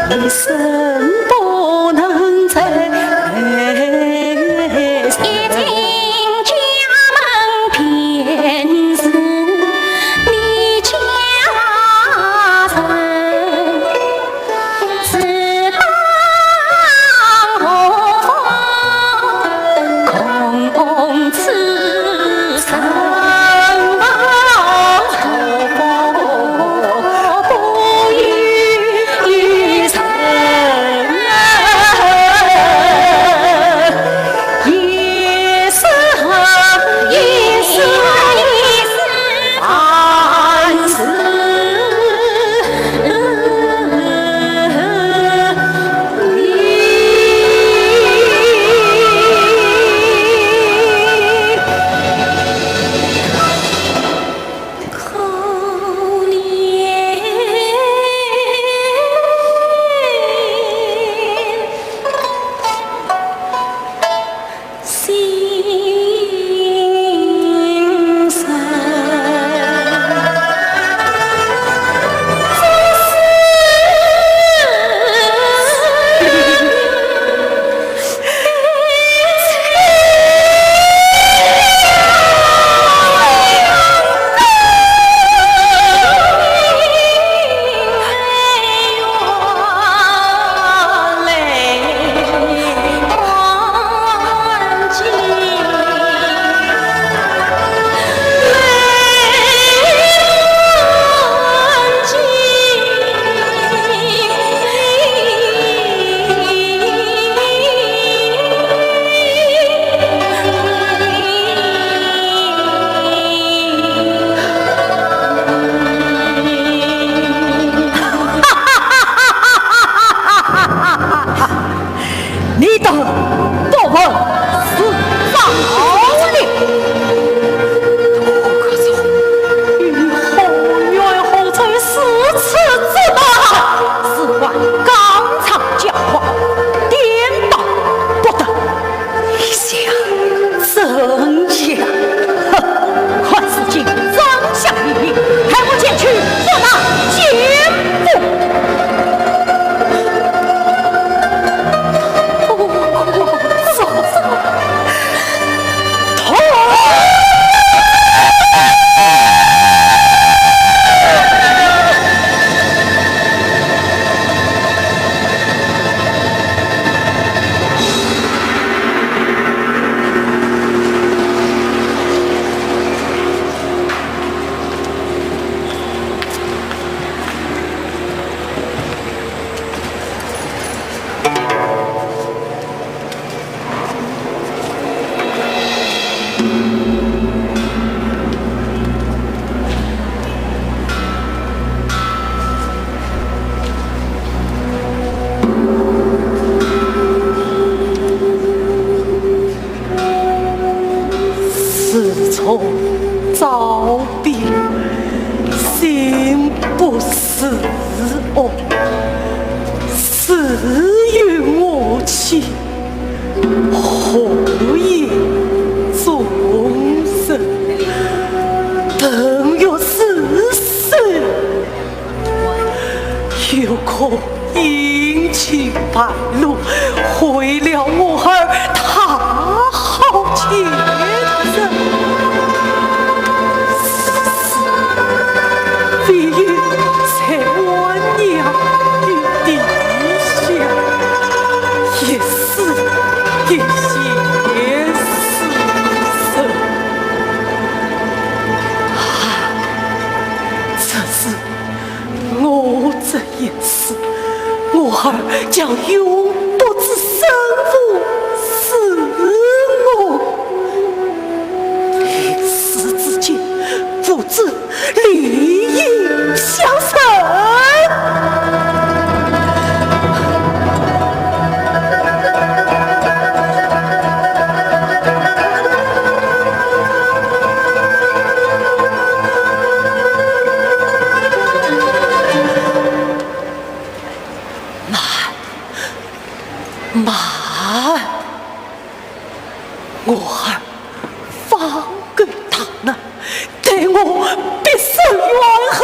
一生不能再一进家门便是你家人，自当何方空此生。你的不问是法理，可是以后为何才是此之道？事关纲常教化，颠倒不得，一想真假，哼！快使尽真相一明，派我前去捉拿奸夫。自从遭病，心不死哦，死于我妻，何以终生？等若死死，又可殷勤半路，毁了我儿他好前程。飞云在我娘与地下，一死一血死生。这是我这一死，我儿将永不知生父是我。临死之间，父子理应相生。慢，我儿放给他呢，对我必生怨恨，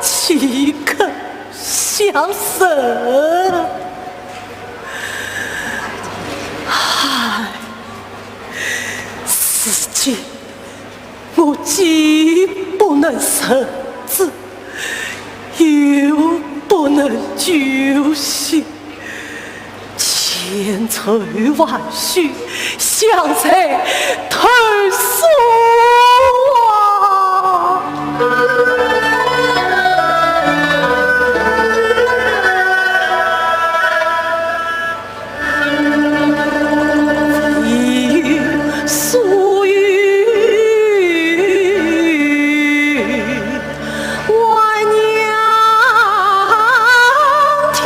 岂肯相生？唉，世间我既不能生子，又不能救死。千锤万绪，想在头上啊！一所欲万娘听。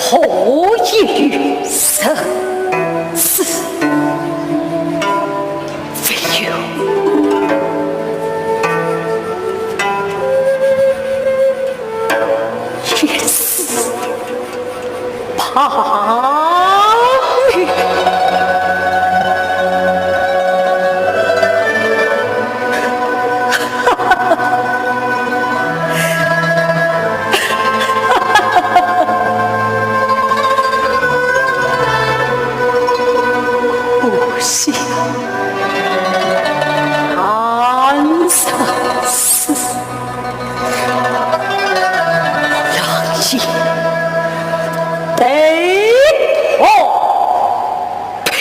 后一余生。死，怕你。不想安生死，让一得我平。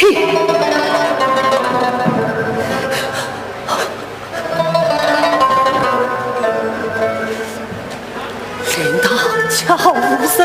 领导乔生，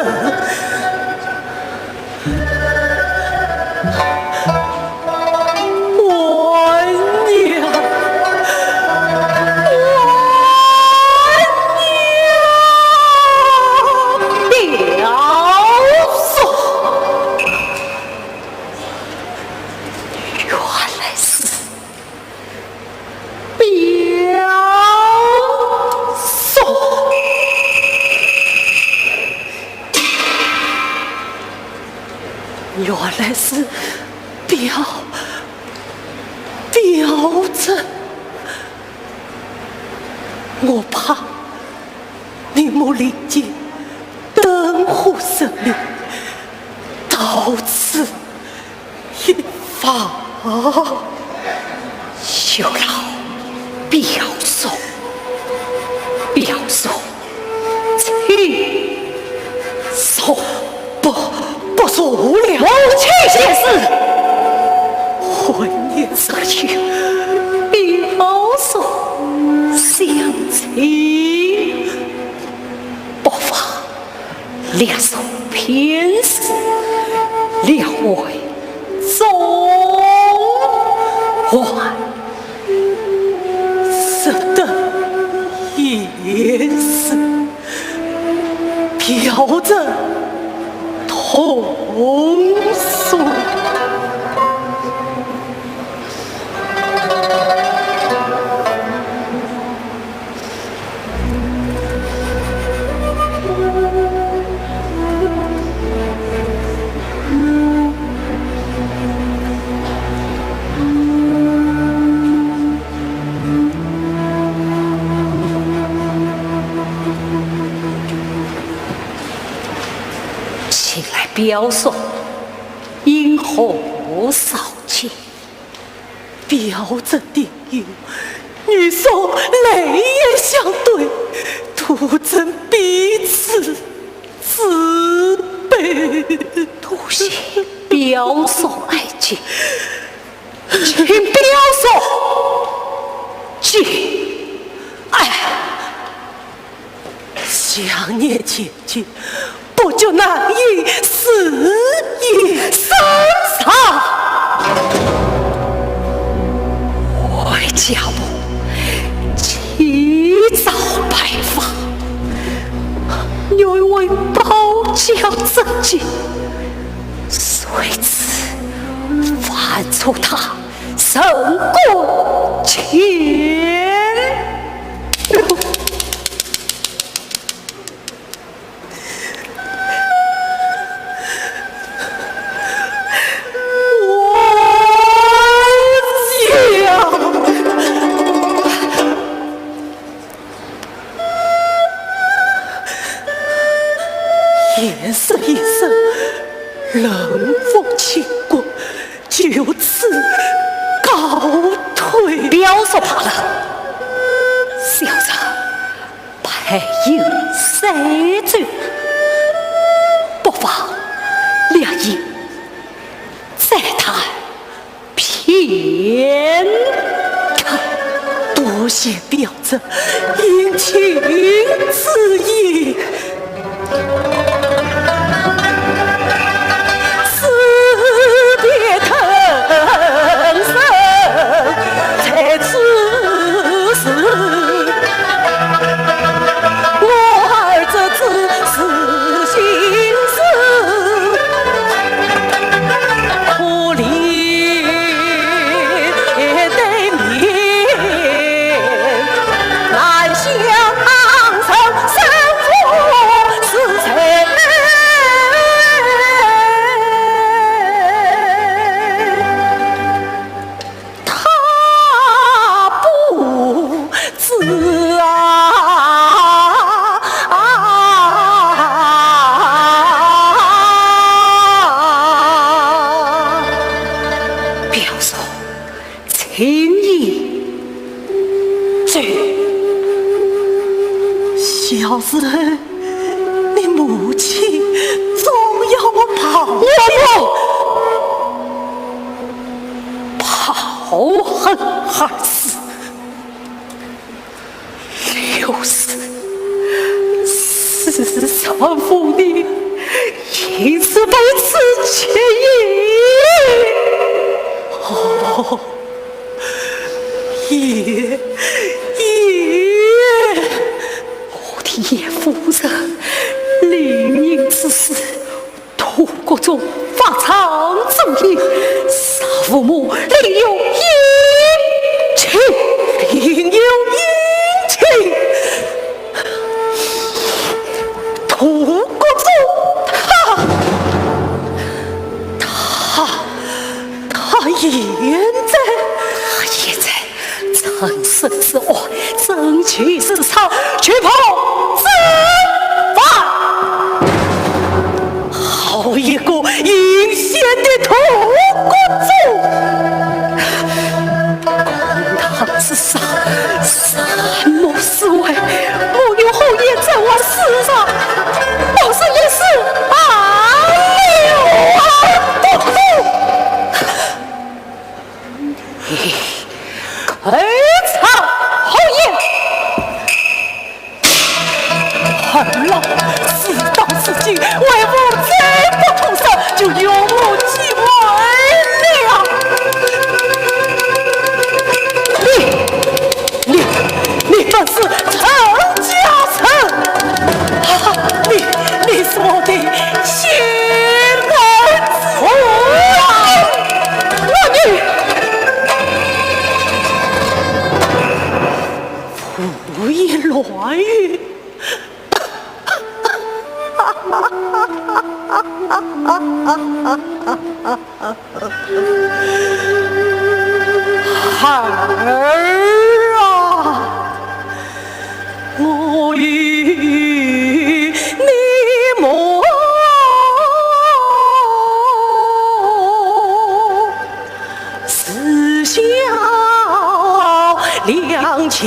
原来是表子，我怕你没理解灯火胜利，到此一发休劳表送，请送不说了，去些事，婚宴社区表送相亲，不妨两手偏死，两位总还是的也是表着同宿。请来表送，因何少见？表着定有，女送泪眼相对，徒增彼此慈悲。多谢表送爱敬，请表送敬。哎，想念姐姐，不就难以死也生杀。回家母起早白发，又为保家自己，随此犯出他神棍前路。颜色一生，冷风轻过，就此告退。表说罢了，小子配有谁罪？不妨两人再谈偏看。多谢表子殷勤赐意。难相生生父。生，你母亲总要跑跑恨害死，就是43妇女因此被此chết哦，爷，我的叶夫人另因此事图国中发长主意，杀父母另有阴情，图国中他也在趁胜之外，争取市场，去破自犯。好一个阴险的土国主！公堂之上，三谋四为，莫有后言在我世上，倒是也是开场后言，二老事到此尽，为父再不出手，就有无其违了。你本是陈家臣，你是我的亲儿子啊！我女。胡言乱语，孩儿啊，我与你莫思想两情。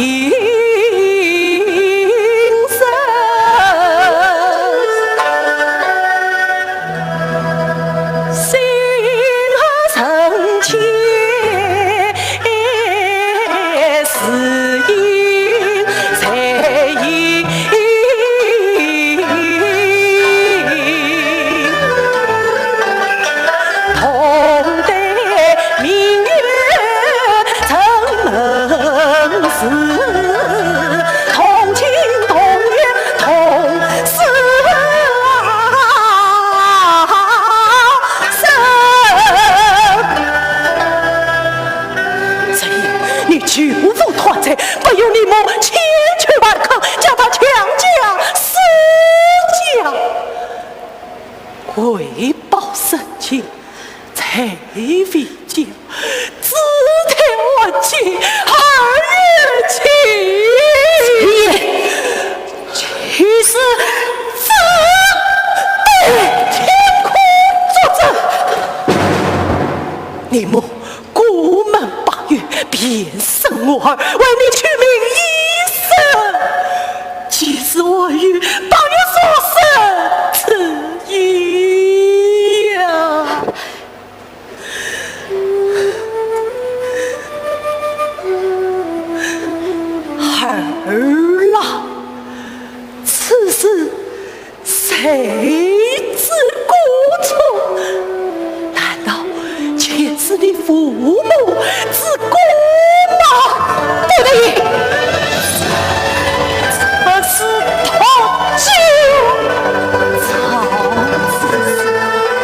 为报深情，才为救，自投我情，二日情，其实自对天空作证。你母孤门8月便生我儿，为你取名一生，即是我与8月所生之意。儿郎，此事谁知故处？难道全是你父母之过吗？不对，这是同救。曹子思，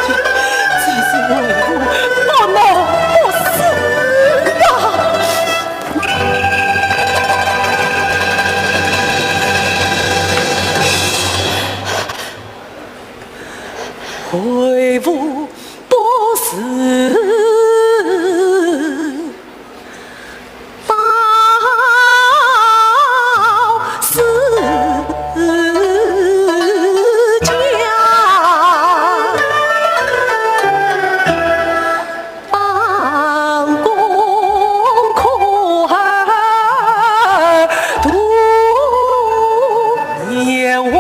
这是为我不能不死啊！为父不死，到死家，帮公可儿独眼望。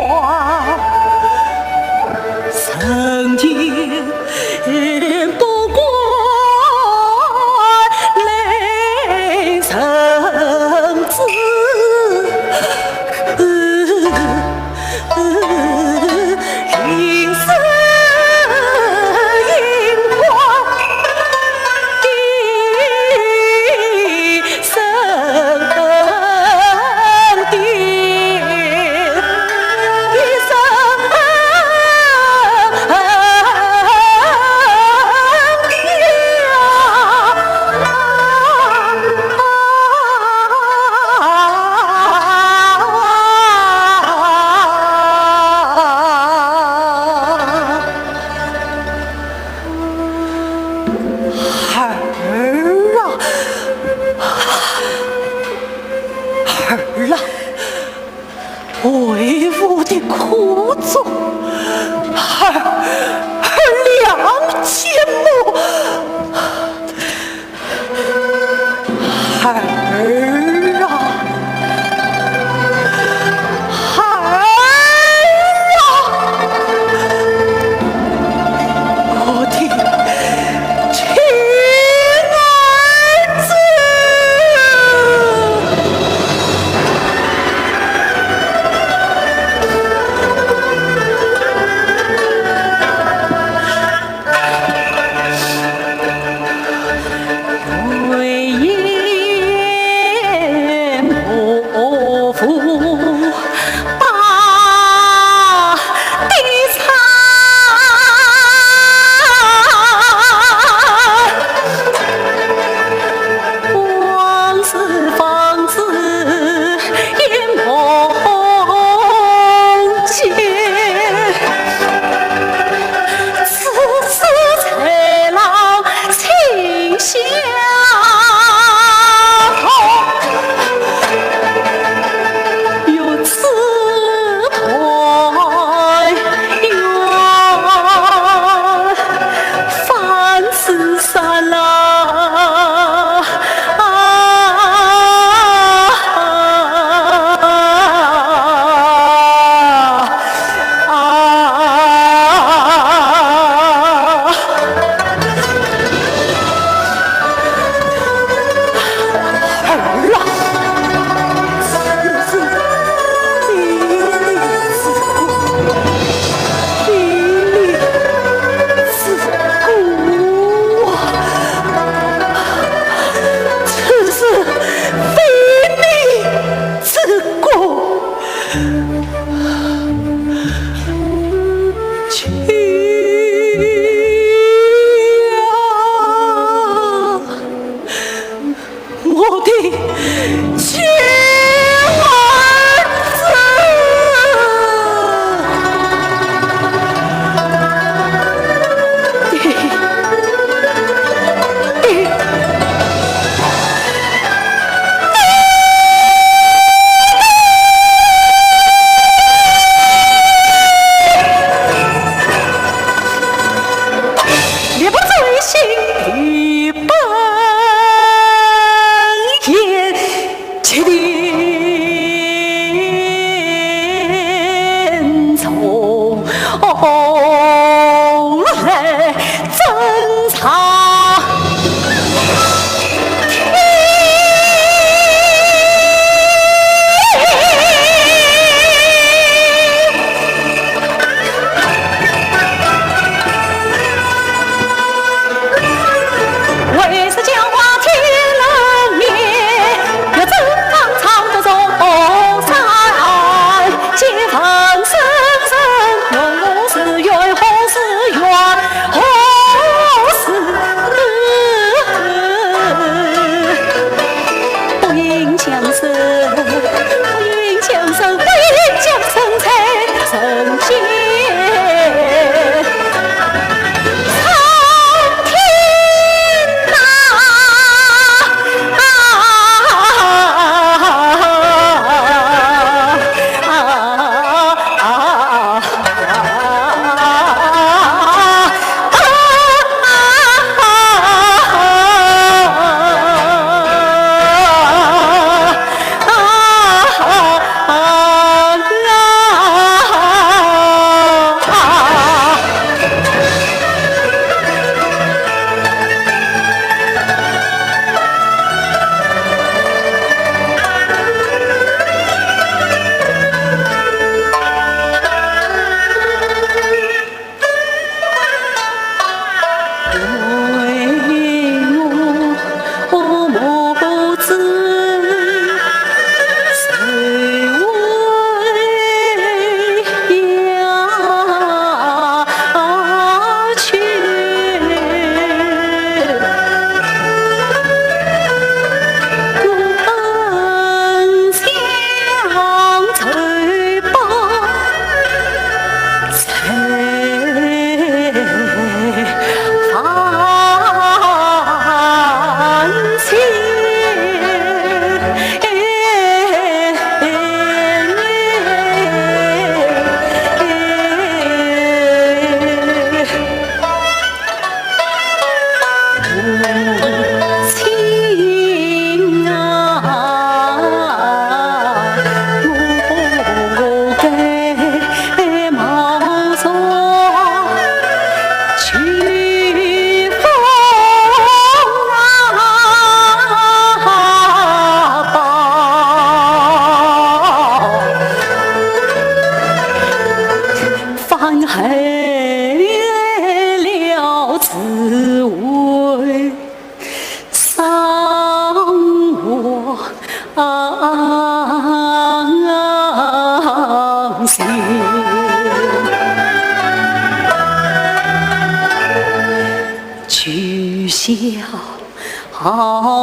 小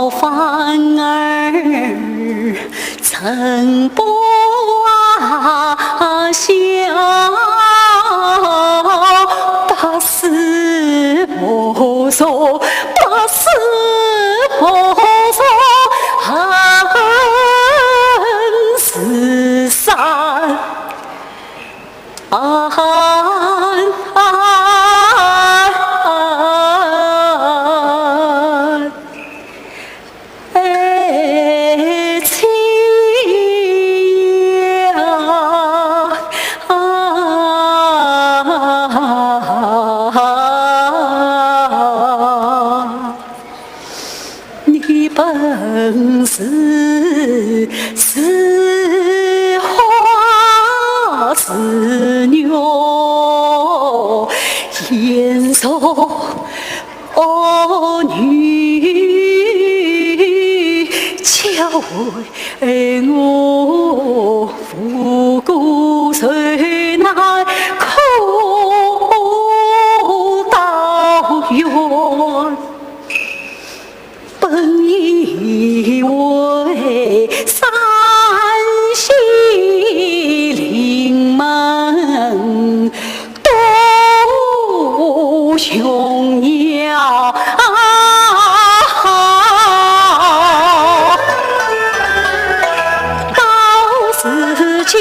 芳儿曾不孝，八思莫说，八思莫说，恨是山。你本是似花似牛，严守女，教为我复古谁难苦道远。本以为山西临门多雄鸟，到如今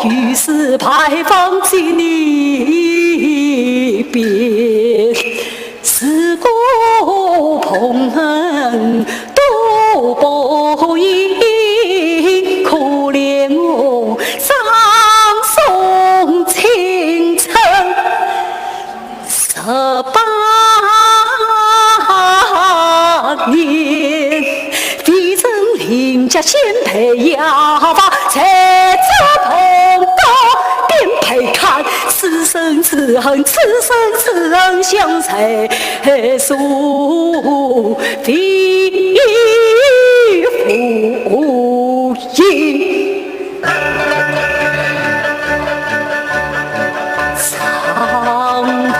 于是牌坊在你边，事故碰恩都不应，可怜我sang送青春18年，非曾邻家先配哑巴，才知碰到便配看，此生此恨，此生此恨相随诉非夫应。苍蓬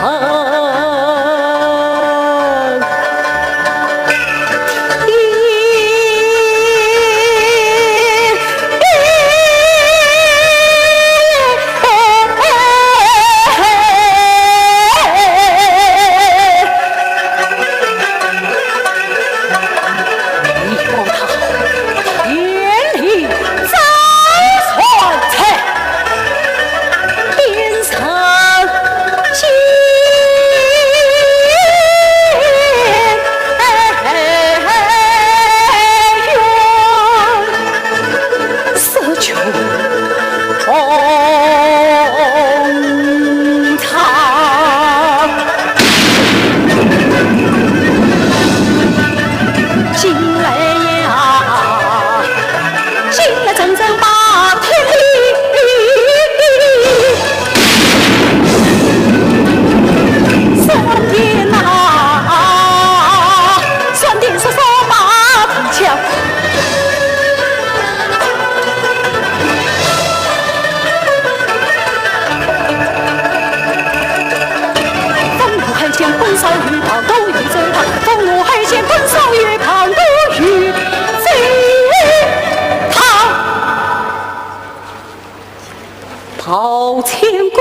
抛千古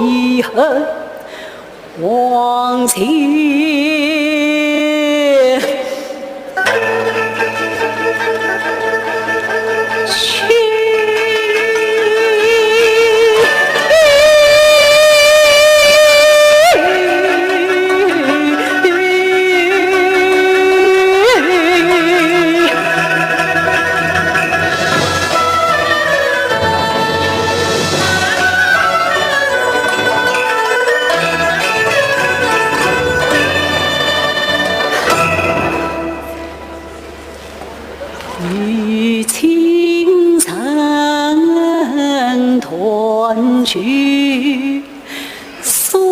遗恨往前去。去诉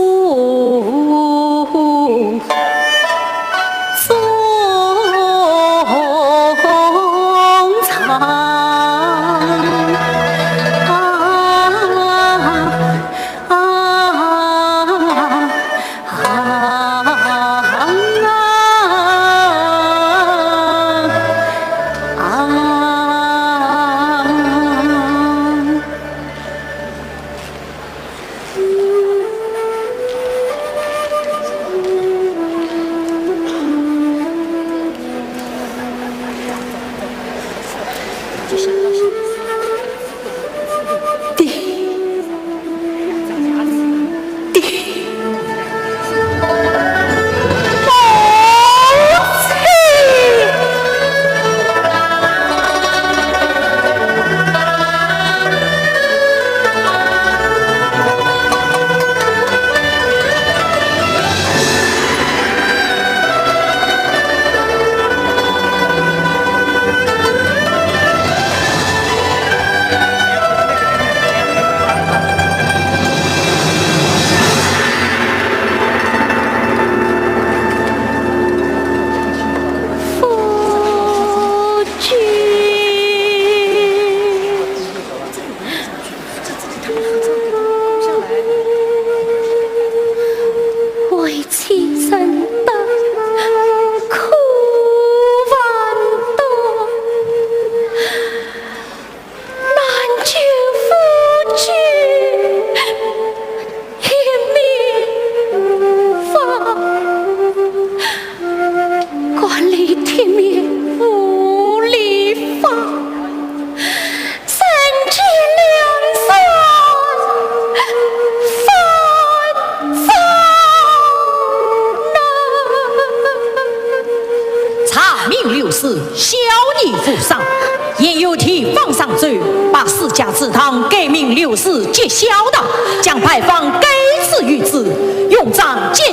衷小逆府上，言有替放上罪，把世家祠堂改名刘氏皆晓得，将牌坊改赐于此，用杖见